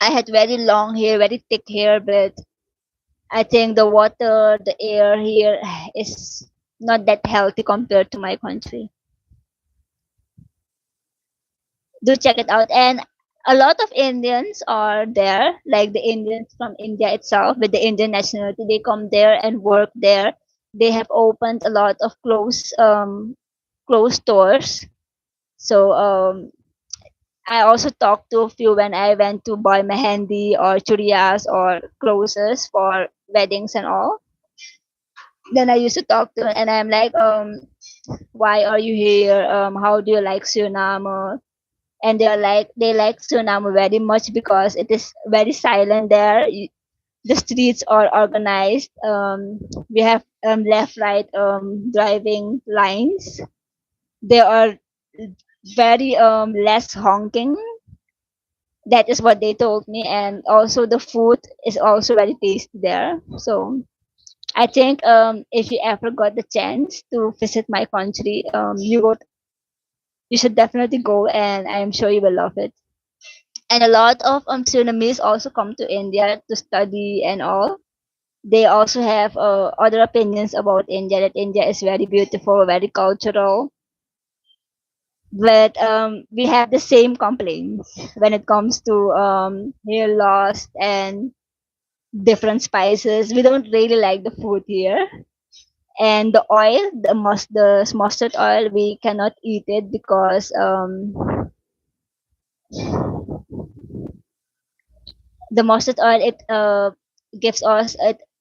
I had very long hair, very thick hair, but I think the water, the air here is not that healthy compared to my country. Do check it out. And a lot of Indians are there, like the Indians from India itself with the Indian nationality. They come there and work there. They have opened a lot of clothes stores. So I also talked to a few when I went to buy mehendi or churiyas or clothes for weddings and all. Then I used to talk to, and I'm like, why are you here? How do you like Suriname? And they like Suriname very much because it is very silent there. The streets are organized. We have left right driving lines. There are very less honking. That is what they told me, and also the food is also very tasty there. So I think if you ever got the chance to visit my country, you should definitely go, and I am sure you will love it. And a lot of Sudanese also come to India to study and all. They also have other opinions about India, that India is very beautiful, very cultural. But we have the same complaints when it comes to hair loss and different spices. We don't really like the food here. And the oil, the mustard oil, we cannot eat it because the mustard oil, it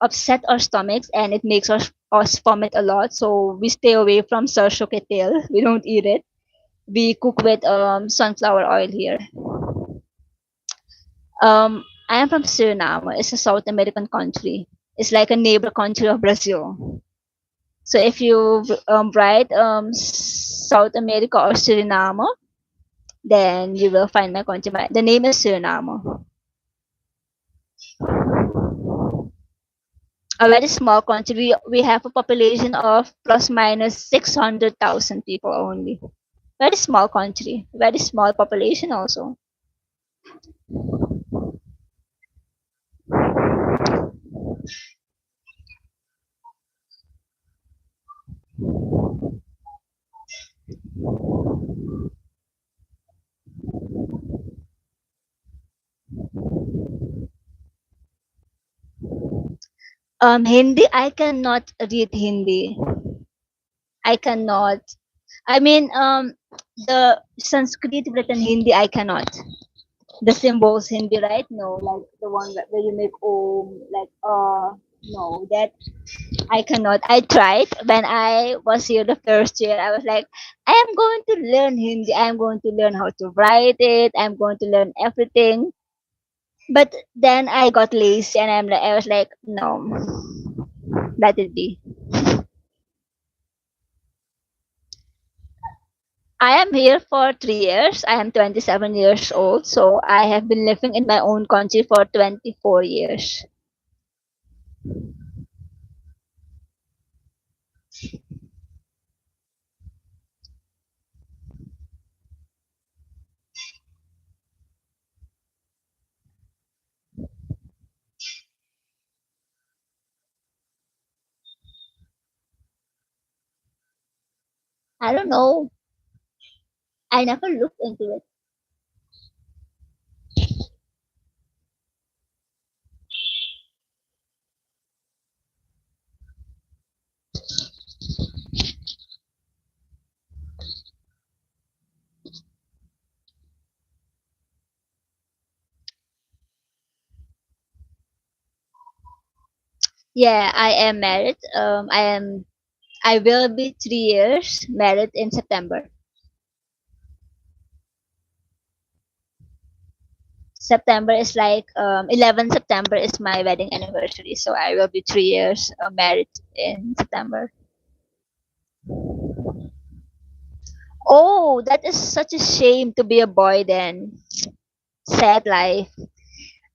upset our stomachs and it makes us vomit a lot. So we stay away from sarson ke tel. We don't eat it. We cook with sunflower oil here. I am from Suriname. It's a South American country. It's like a neighbor country of Brazil. So if you write South America or Suriname, then you will find my country. The name is Suriname. A very small country. We have a population of plus minus 600,000 people only. Very small country. Very small population also. Hindi, I cannot read Hindi. I cannot. I mean, the Sanskrit written Hindi, I cannot. The symbols Hindi, right? No, like the one where you make om, like no, that I cannot. I tried when I was here the first year. I was like, I am going to learn Hindi. I am going to learn how to write it. I'm going to learn everything. But then I got lazy, and I was like, no, let it be. I am here for 3 years. I am 27 years old, so I have been living in my own country for 24 years. I don't know. I never looked into it. Yeah, I am married. I will be 3 years married in September. September is like 11 September is my wedding anniversary, so I will be 3 years married in September. Oh, that is such a shame to be a boy then. Sad life.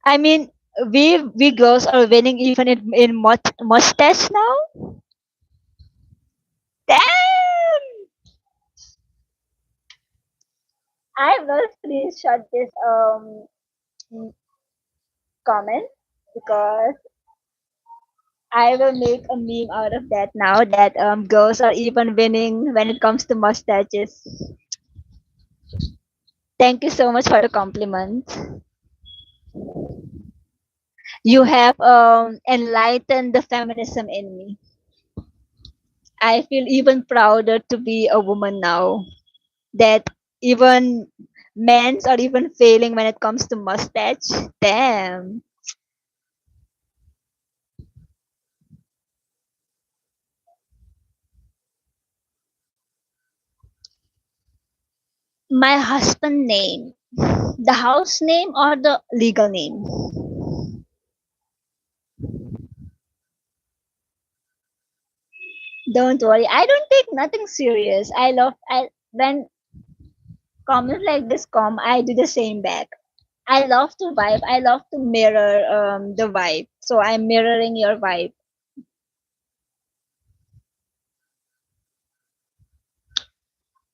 I mean, we girls are winning even in mustache now. Damn! I will screenshot this comment because I will make a meme out of that now that girls are even winning when it comes to mustaches. Thank you so much for the compliment. You have enlightened the feminism in me. I feel even prouder to be a woman now. That even men's are even failing when it comes to mustache. Damn. My husband name. The house name or the legal name? Don't worry. I don't take nothing serious. I when comments like this come, I do the same back. I love to vibe. I love to mirror the vibe. So I'm mirroring your vibe.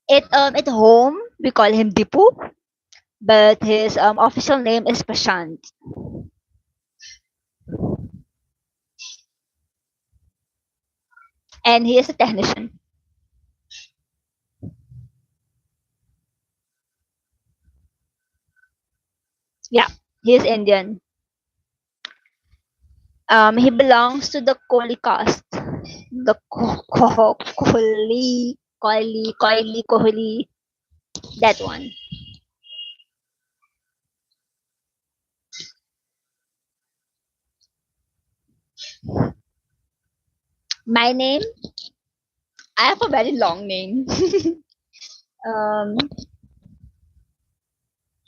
At home we call him Dipu, but his official name is Prashant, and he is a technician. Yeah, he is Indian. He belongs to the Kohli caste. The Kohli, that one. My name, I have a very long name. um,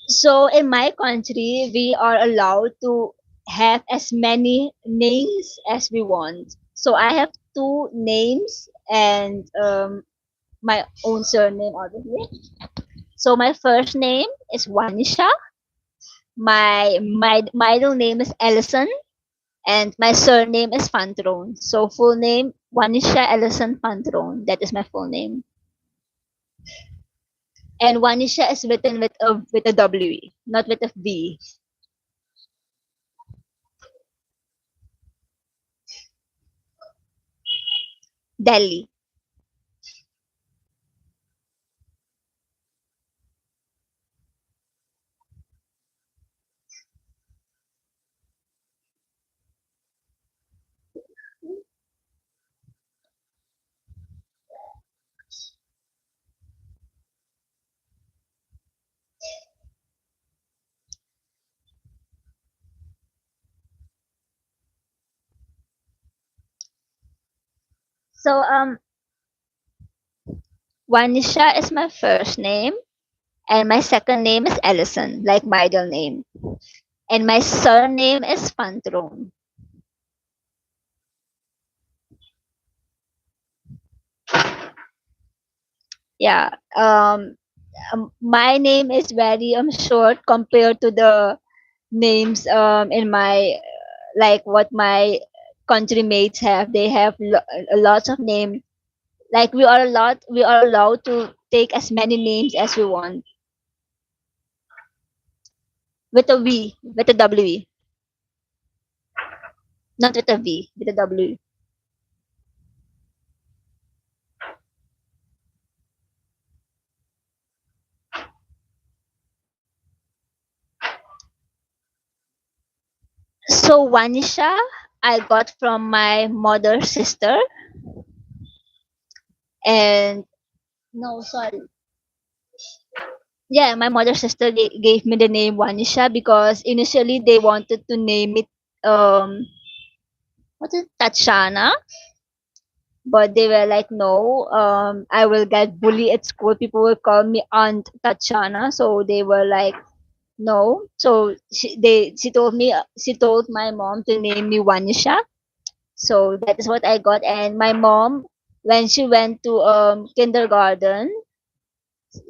so in my country, we are allowed to have as many names as we want. So I have two names and my own surname, obviously. So my first name is Wanisha. My middle name is Ellison, and my surname is Fantron. So full name Wanisha Ellison Fantron. That is my full name. And Wanisha is written with a W, not with a V. Delhi. So Wanisha is my first name, and my second name is Ellison, like middle name, and my surname is Pantron. Yeah. My name is very short compared to the names in my like what my country mates have. They have lots of names. Like we are allowed to take as many names as we want with a V, with a W, not with a V, with a W. So Vanisha, I got from my mother's sister, and no, sorry, yeah, my mother's sister gave me the name Vanisha because initially they wanted to name it um what is Tachana? But they were like, no, I will get bullied at school. People will call me Aunt Tachana. So they were like, no. So she told my mom to name me Vanisha. So that is what I got. And my mom, when she went to kindergarten,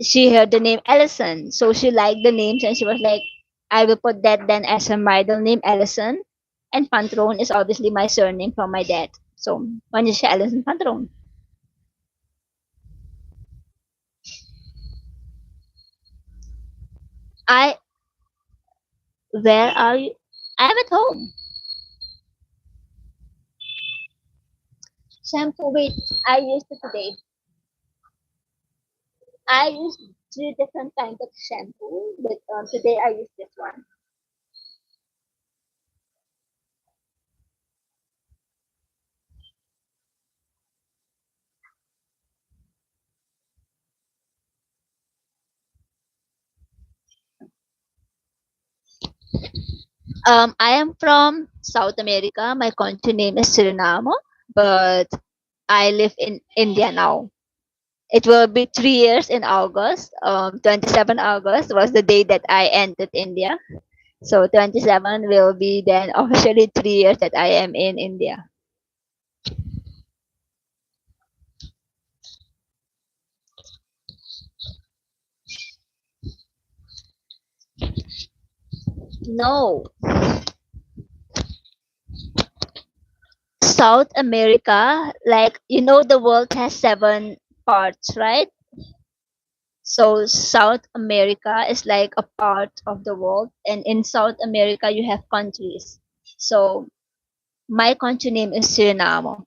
she heard the name Ellison. So she liked the names and she was like, I will put that then as her middle name, Ellison. And Pantron is obviously my surname from my dad. So Vanisha Ellison Pantron. I Where are you? I'm at home. Shampoo. Wait, I used it today. I used three different kinds of shampoo, but today I used this one. I am from South America. My country name is Suriname, but I live in India now. It will be 3 years in August. 27 August was the day that I entered India. So 27 will be then officially 3 years that I am in India. No, South America, like the world has 7 parts, right? So South America is like a part of the world, and in South America you have countries. So my country name is Suriname,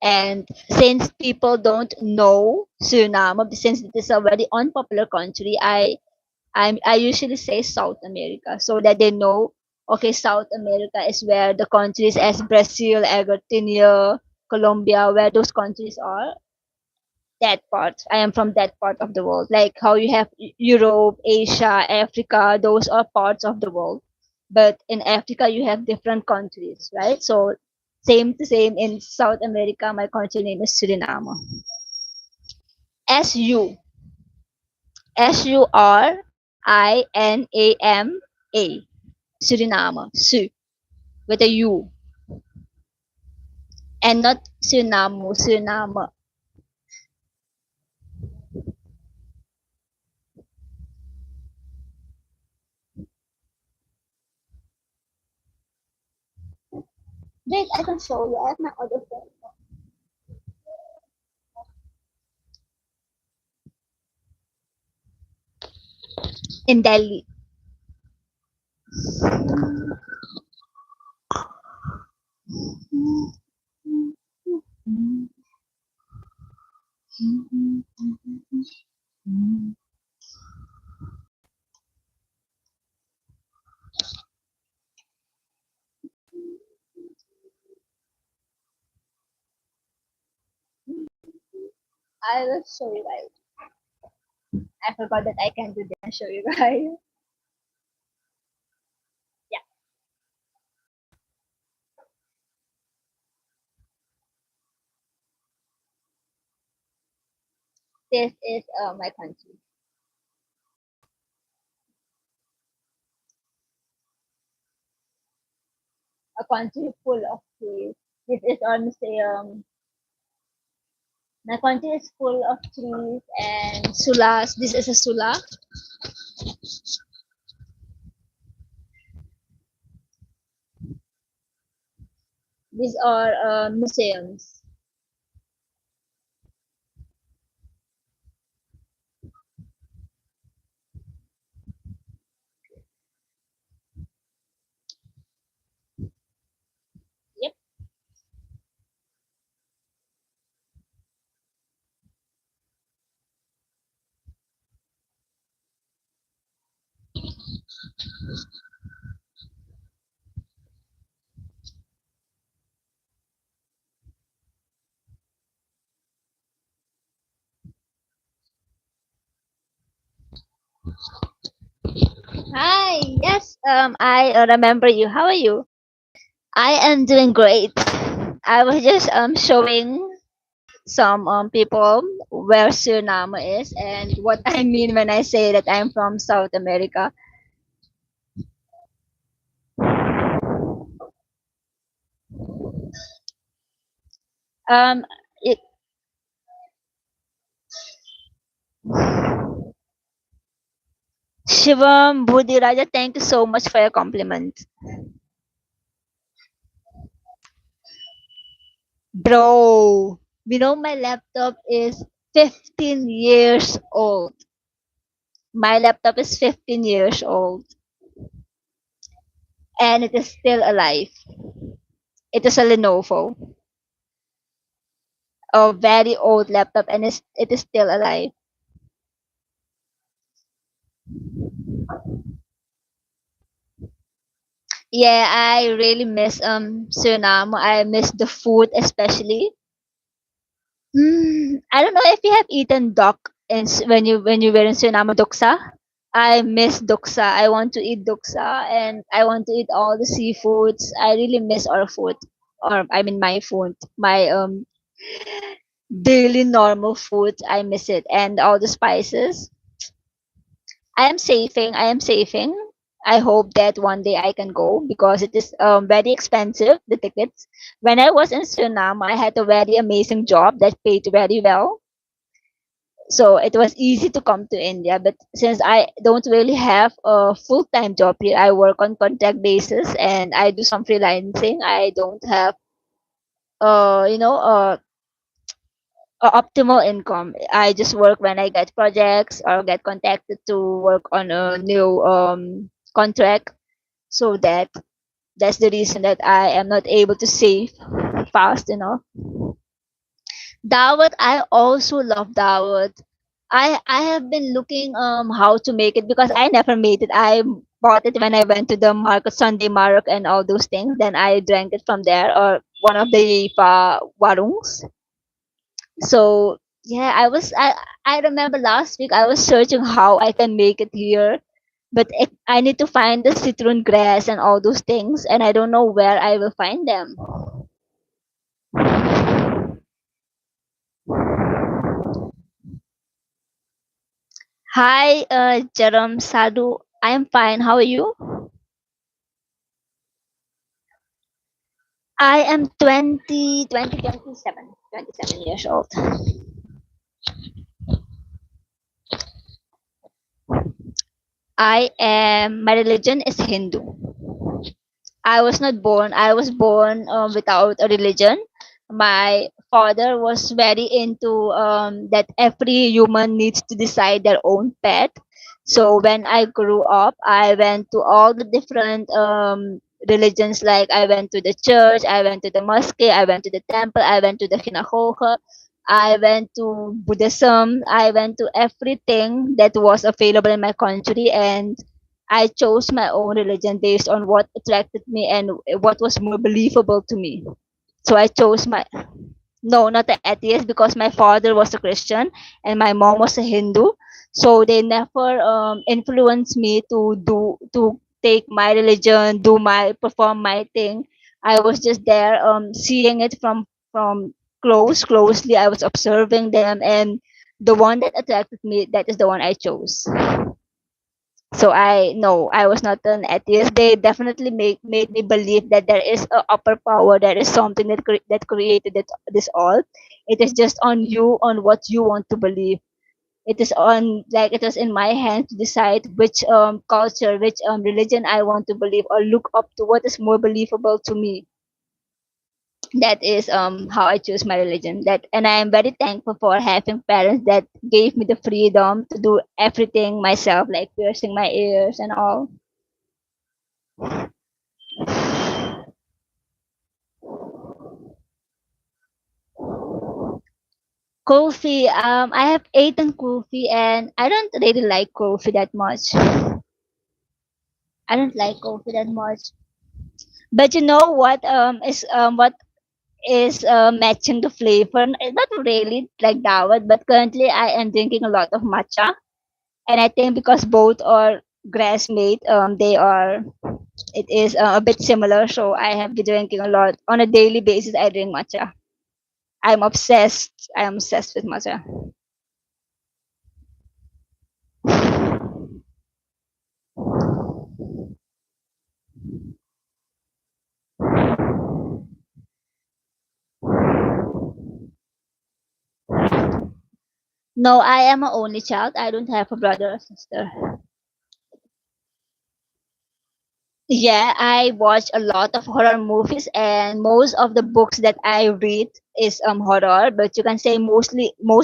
and since people don't know Suriname, since it is a very unpopular country, I usually say South America so that they know. Okay, South America is where the countries as Brazil, Argentina, Colombia, where those countries are. That part. I am from that part of the world. Like how you have Europe, Asia, Africa, those are parts of the world. But in Africa, you have different countries, right? So same to same in South America. My country name is Suriname. S U Surinama. Suriname. Su with a U and not Suriname. Suriname. Wait, I can show you. I have my other phone in Delhi. I will show you guys. I forgot that I can do this and show you guys. Yeah, this is my country. A country full of trees. This is our museum. My country is full of trees and sulas. This is a sula. These are museums. Yep. Hi. Yes. I remember you. How are you? I am doing great. I was just showing some people where Suriname is and what I mean when I say that I'm from South America. Um, it, Shivam Budiraja, thank you so much for your compliment. Bro, my laptop is 15 years old. My laptop is 15 years old and it is still alive. It is a Lenovo, a very old laptop, and it is still alive. Yeah, I really miss Suriname. I miss the food especially. I don't know if you have eaten duck when you were in Suriname doksa. I miss doksa. I want to eat doksa and I want to eat all the seafoods. I really miss our food, or I mean my food, my daily normal food. I miss it and all the spices. I am saving. I am saving. I hope that one day I can go because it is very expensive, the tickets. When I was in Suriname, I had a very amazing job that paid very well. So it was easy to come to India. But since I don't really have a full time job here, I work on contract basis and I do some freelancing. I don't have, a optimal income. I just work when I get projects or get contacted to work on a new contract. So that's the reason that I am not able to save fast enough. Dawat, I also love Dawat. I have been looking how to make it because I never made it. I bought it when I went to the market, Sunday market and all those things. Then I drank it from there or one of the warungs. So yeah, I remember last week I was searching how I can make it here, but I need to find the citron grass and all those things, and I don't know where I will find them. Hi, Jerome Sadhu. I am fine. How are you? I am 27 years old. My religion is Hindu. I was born without a religion. My father was very into that every human needs to decide their own path. So when I grew up, I went to all the different religions. Like I went to the church, I went to the mosque, I went to the temple, I went to the synagogue, I went to Buddhism, I went to everything that was available in my country, and I chose my own religion based on what attracted me and what was more believable to me. So I chose my no, not the atheist because my father was a Christian and my mom was a Hindu. So they never influenced me to take my religion, perform my thing. I was just there seeing it from closely. I was observing them and the one that attracted me, that is the one I chose. So I no, I was not an atheist. They definitely made me believe that there is a upper power, there is something that created this all. It is just on you, on what you want to believe. It is on, like, it was in my hand to decide which culture, which religion I want to believe or look up to, what is more believable to me. That is how I choose my religion. That, and I am very thankful for having parents that gave me the freedom to do everything myself, like piercing my ears and all. Kulfi, I have eaten kulfi and I don't really like kulfi that much. I don't like kulfi that much. But you know what is matching the flavor? It's not really like dawat, but currently I am drinking a lot of matcha, and I think because both are grass made, they are. It is a bit similar, so I have been drinking a lot on a daily basis. I drink matcha. I'm obsessed. I'm obsessed with matcha. No, I am an only child. I don't have a brother or sister. Yeah, I watch a lot of horror movies, and most of the books that I read is horror, but you can say most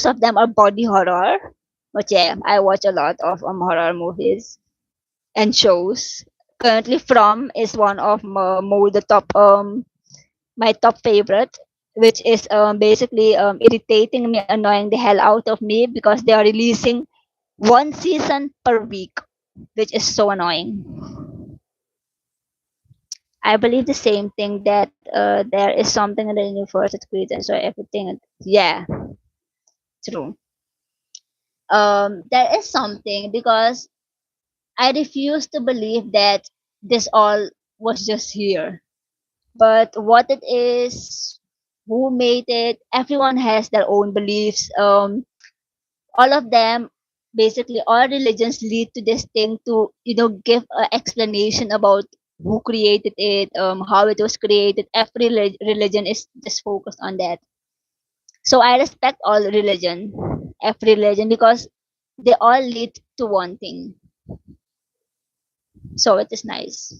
of them are body horror. But yeah, I watch a lot of horror movies and shows. Currently, From is one of the top my top favorite, which is basically irritating me, annoying the hell out of me because they are releasing one season per week, which is so annoying. I believe the same thing that there is something in the universe that creates and so everything. Yeah, true. There is something because I refuse to believe that this all was just here. But what it is, who made it, everyone has their own beliefs. All of them, basically, all religions lead to this thing to give an explanation about who created it, how it was created. Every religion is just focused on that. So I respect all religion, every religion, because they all lead to one thing. So it is nice.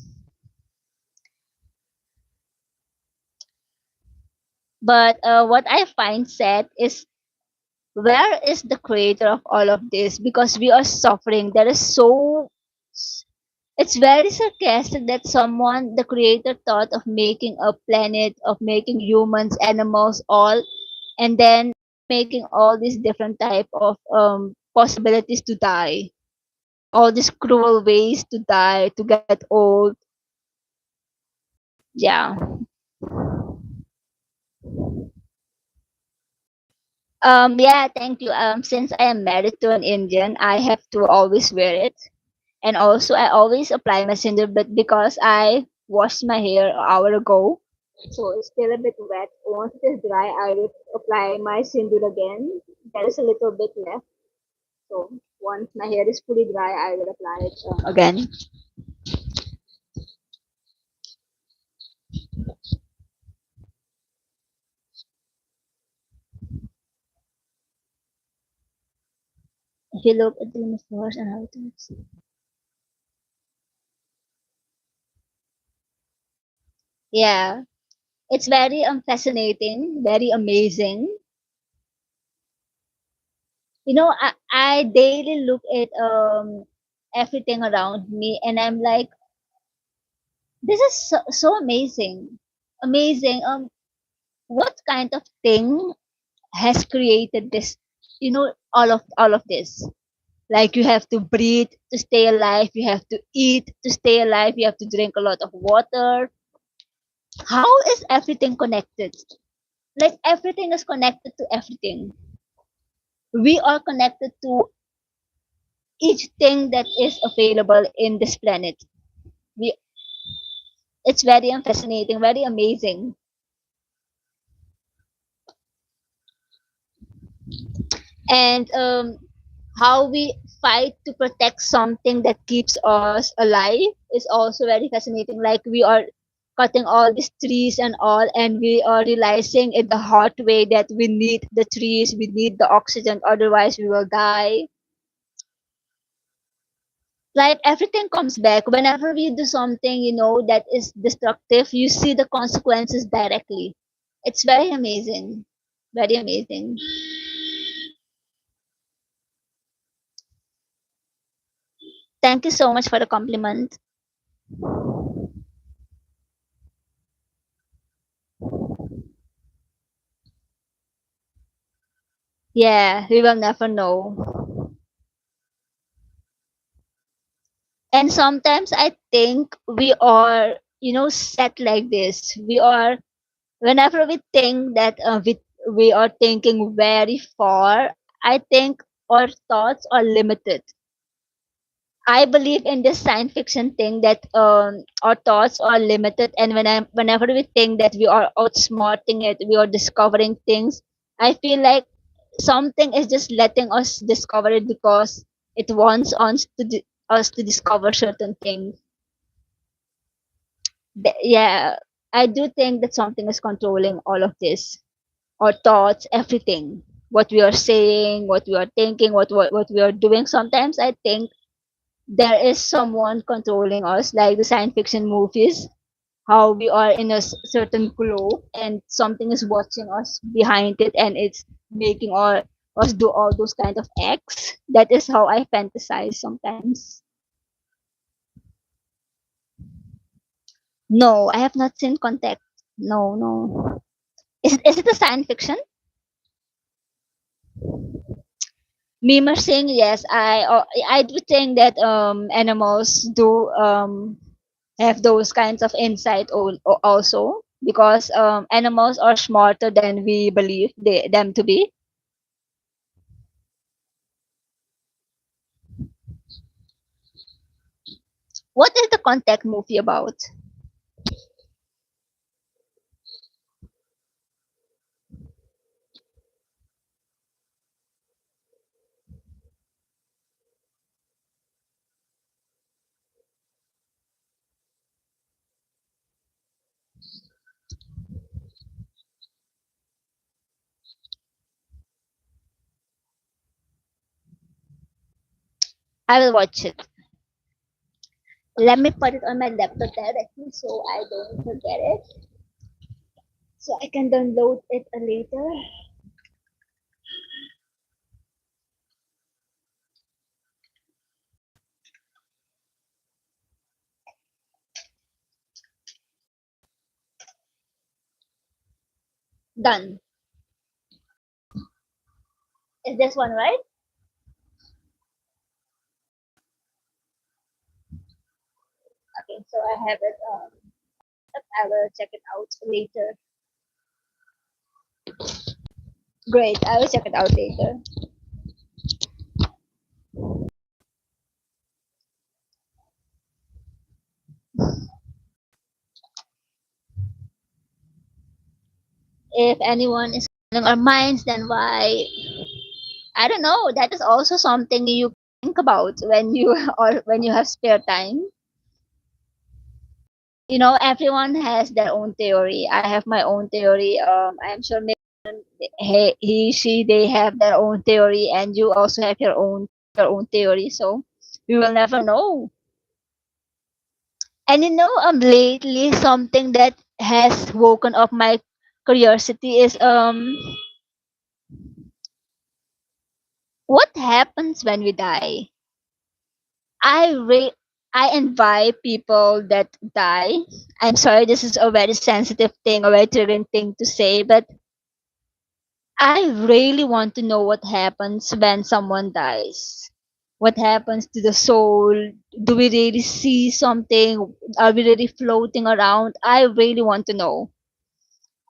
But what I find sad is, where is the creator of all of this? Because we are suffering. There is so, it's very sarcastic that someone, the creator, thought of making a planet, of making humans, animals, all, and then making all these different type of possibilities to die, all these cruel ways to die, to get old. Yeah. Yeah, thank you. Since I am married to an Indian, I have to always wear it. And also, I always apply my cinder, but because I washed my hair an hour ago, so it's still a bit wet. Once it is dry, I will apply my sindoor again. There is a little bit left, so once my hair is fully dry, I will apply it again. If you look at the flowers and how it looks, yeah, it's very fascinating, very amazing. I daily look at everything around me, and I'm like, this is so amazing, amazing. What kind of thing has created this? All of this. Like, you have to breathe to stay alive, you have to eat to stay alive, you have to drink a lot of water. How is everything connected? Like, everything is connected to everything. We are connected to each thing that is available in this planet. We It's very fascinating, very amazing. And how we fight to protect something that keeps us alive is also very fascinating. Like, we are cutting all these trees and all, and we are realizing in the hard way that we need the trees, we need the oxygen, otherwise we will die. Like, everything comes back whenever we do something that is destructive. You see the consequences directly. It's very amazing, very amazing. Thank you so much for the compliment. Yeah, we will never know. And sometimes I think we are, set like this. We are, whenever we think that we are thinking very far, I think our thoughts are limited. I believe in this science fiction thing that our thoughts are limited, and whenever we think that we are outsmarting it, we are discovering things. I feel like something is just letting us discover it because it wants us to discover certain things. Yeah, I do think that something is controlling all of this. Our thoughts, everything. What we are saying, what we are thinking, what we are doing. Sometimes I think there is someone controlling us, like the science fiction movies, how we are in a certain globe and something is watching us behind it and it's making us do all those kind of acts. That is how I fantasize sometimes. No, I have not seen Contact. No, no. Is it a science fiction? Mimar Singh, yes, I do think that animals do have those kinds of insight also because animals are smarter than we believe them to be. What is the Contact movie about? I will watch it. Let me put it on my laptop directly so I don't forget it. So I can download it later. Done. Is this one right? Okay, so I have it. I will check it out later. Great, I will check it out later. If anyone is in our minds, then why? I don't know. That is also something you think about when you or when you have spare time. You know, everyone has their own theory. I have my own theory. I'm sure maybe he, she, they have their own theory, and you also have your own theory. So we will never know. And you know, lately something that has woken up my curiosity is what happens when we die? I re- I invite people that die. I'm sorry, this is a very sensitive thing, a very triggering thing to say, but I really want to know what happens when someone dies. What happens to the soul? Do we really see something? Are we really floating around? I really want to know.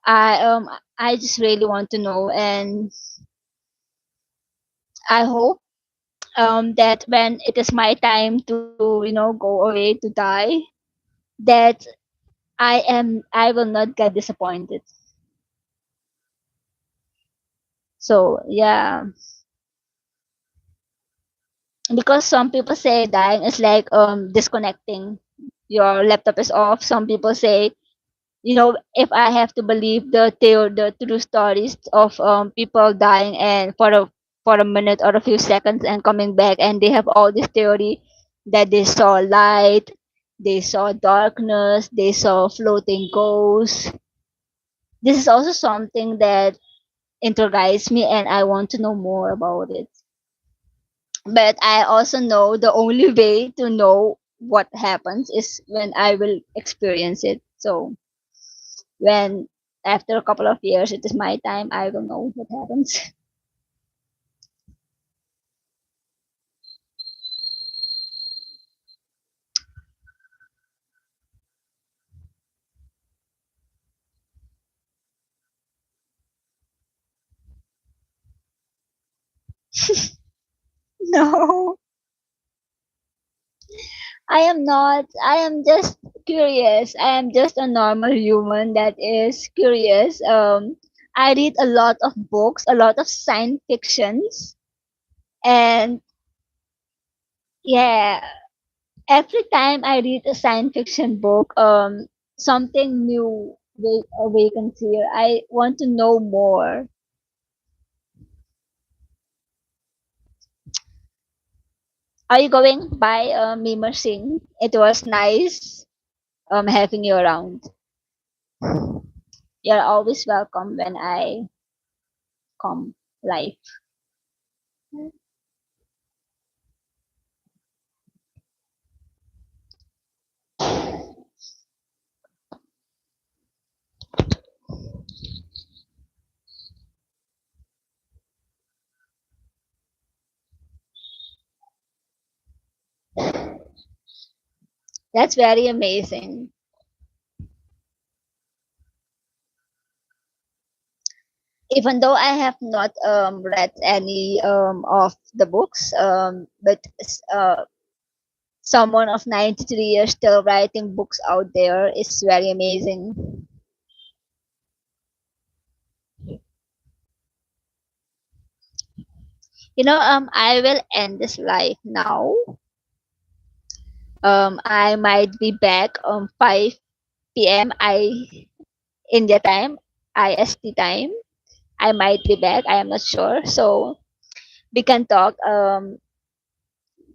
I just really want to know, and I hope that when it is my time to go away to die, that I will not get disappointed. So yeah, because some people say dying is like disconnecting. Your laptop is off. Some people say, if I have to believe the true stories of people dying and for a minute or a few seconds and coming back, and they have all this theory that they saw light, they saw darkness, they saw floating ghosts. This is also something that intrigues me, and I want to know more about it. But I also know the only way to know what happens is when I will experience it. So when after a couple of years it is my time, I will know what happens. No. I am not. I am just curious. I am just a normal human that is curious. I read a lot of books, a lot of science fictions, and yeah, every time I read a science fiction book, something new awakens here. I want to know more. Are you going by Mimar Singh? It was nice having you around. You're always welcome when I come live. That's very amazing. Even though I have not read any of the books, but someone of 93 years still writing books out there is very amazing. I will end this live now. I might be back on 5 p.m. India time, IST time. I might be back. I am not sure. So we can talk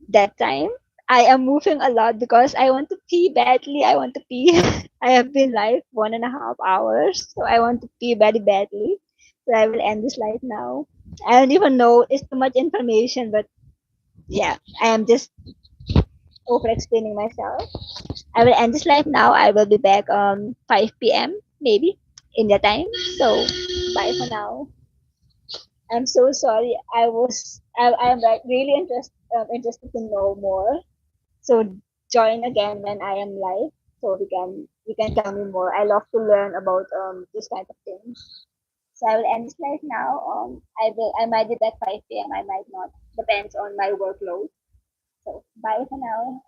that time. I am moving a lot because I want to pee badly. I want to pee. I have been live 1.5 hours, so I want to pee very badly. So I will end this live now. I don't even know it's too much information, but yeah, I am just over explaining myself. I will end this live now. I will be back on 5 p.m. maybe India time. So bye for now. I'm so sorry. I am like really interested to know more. So join again when I am live, so we can tell me more. I love to learn about this kind of things. So I will end this live now. I might be back 5 p.m. I might not. Depends on my workload. So bye for now.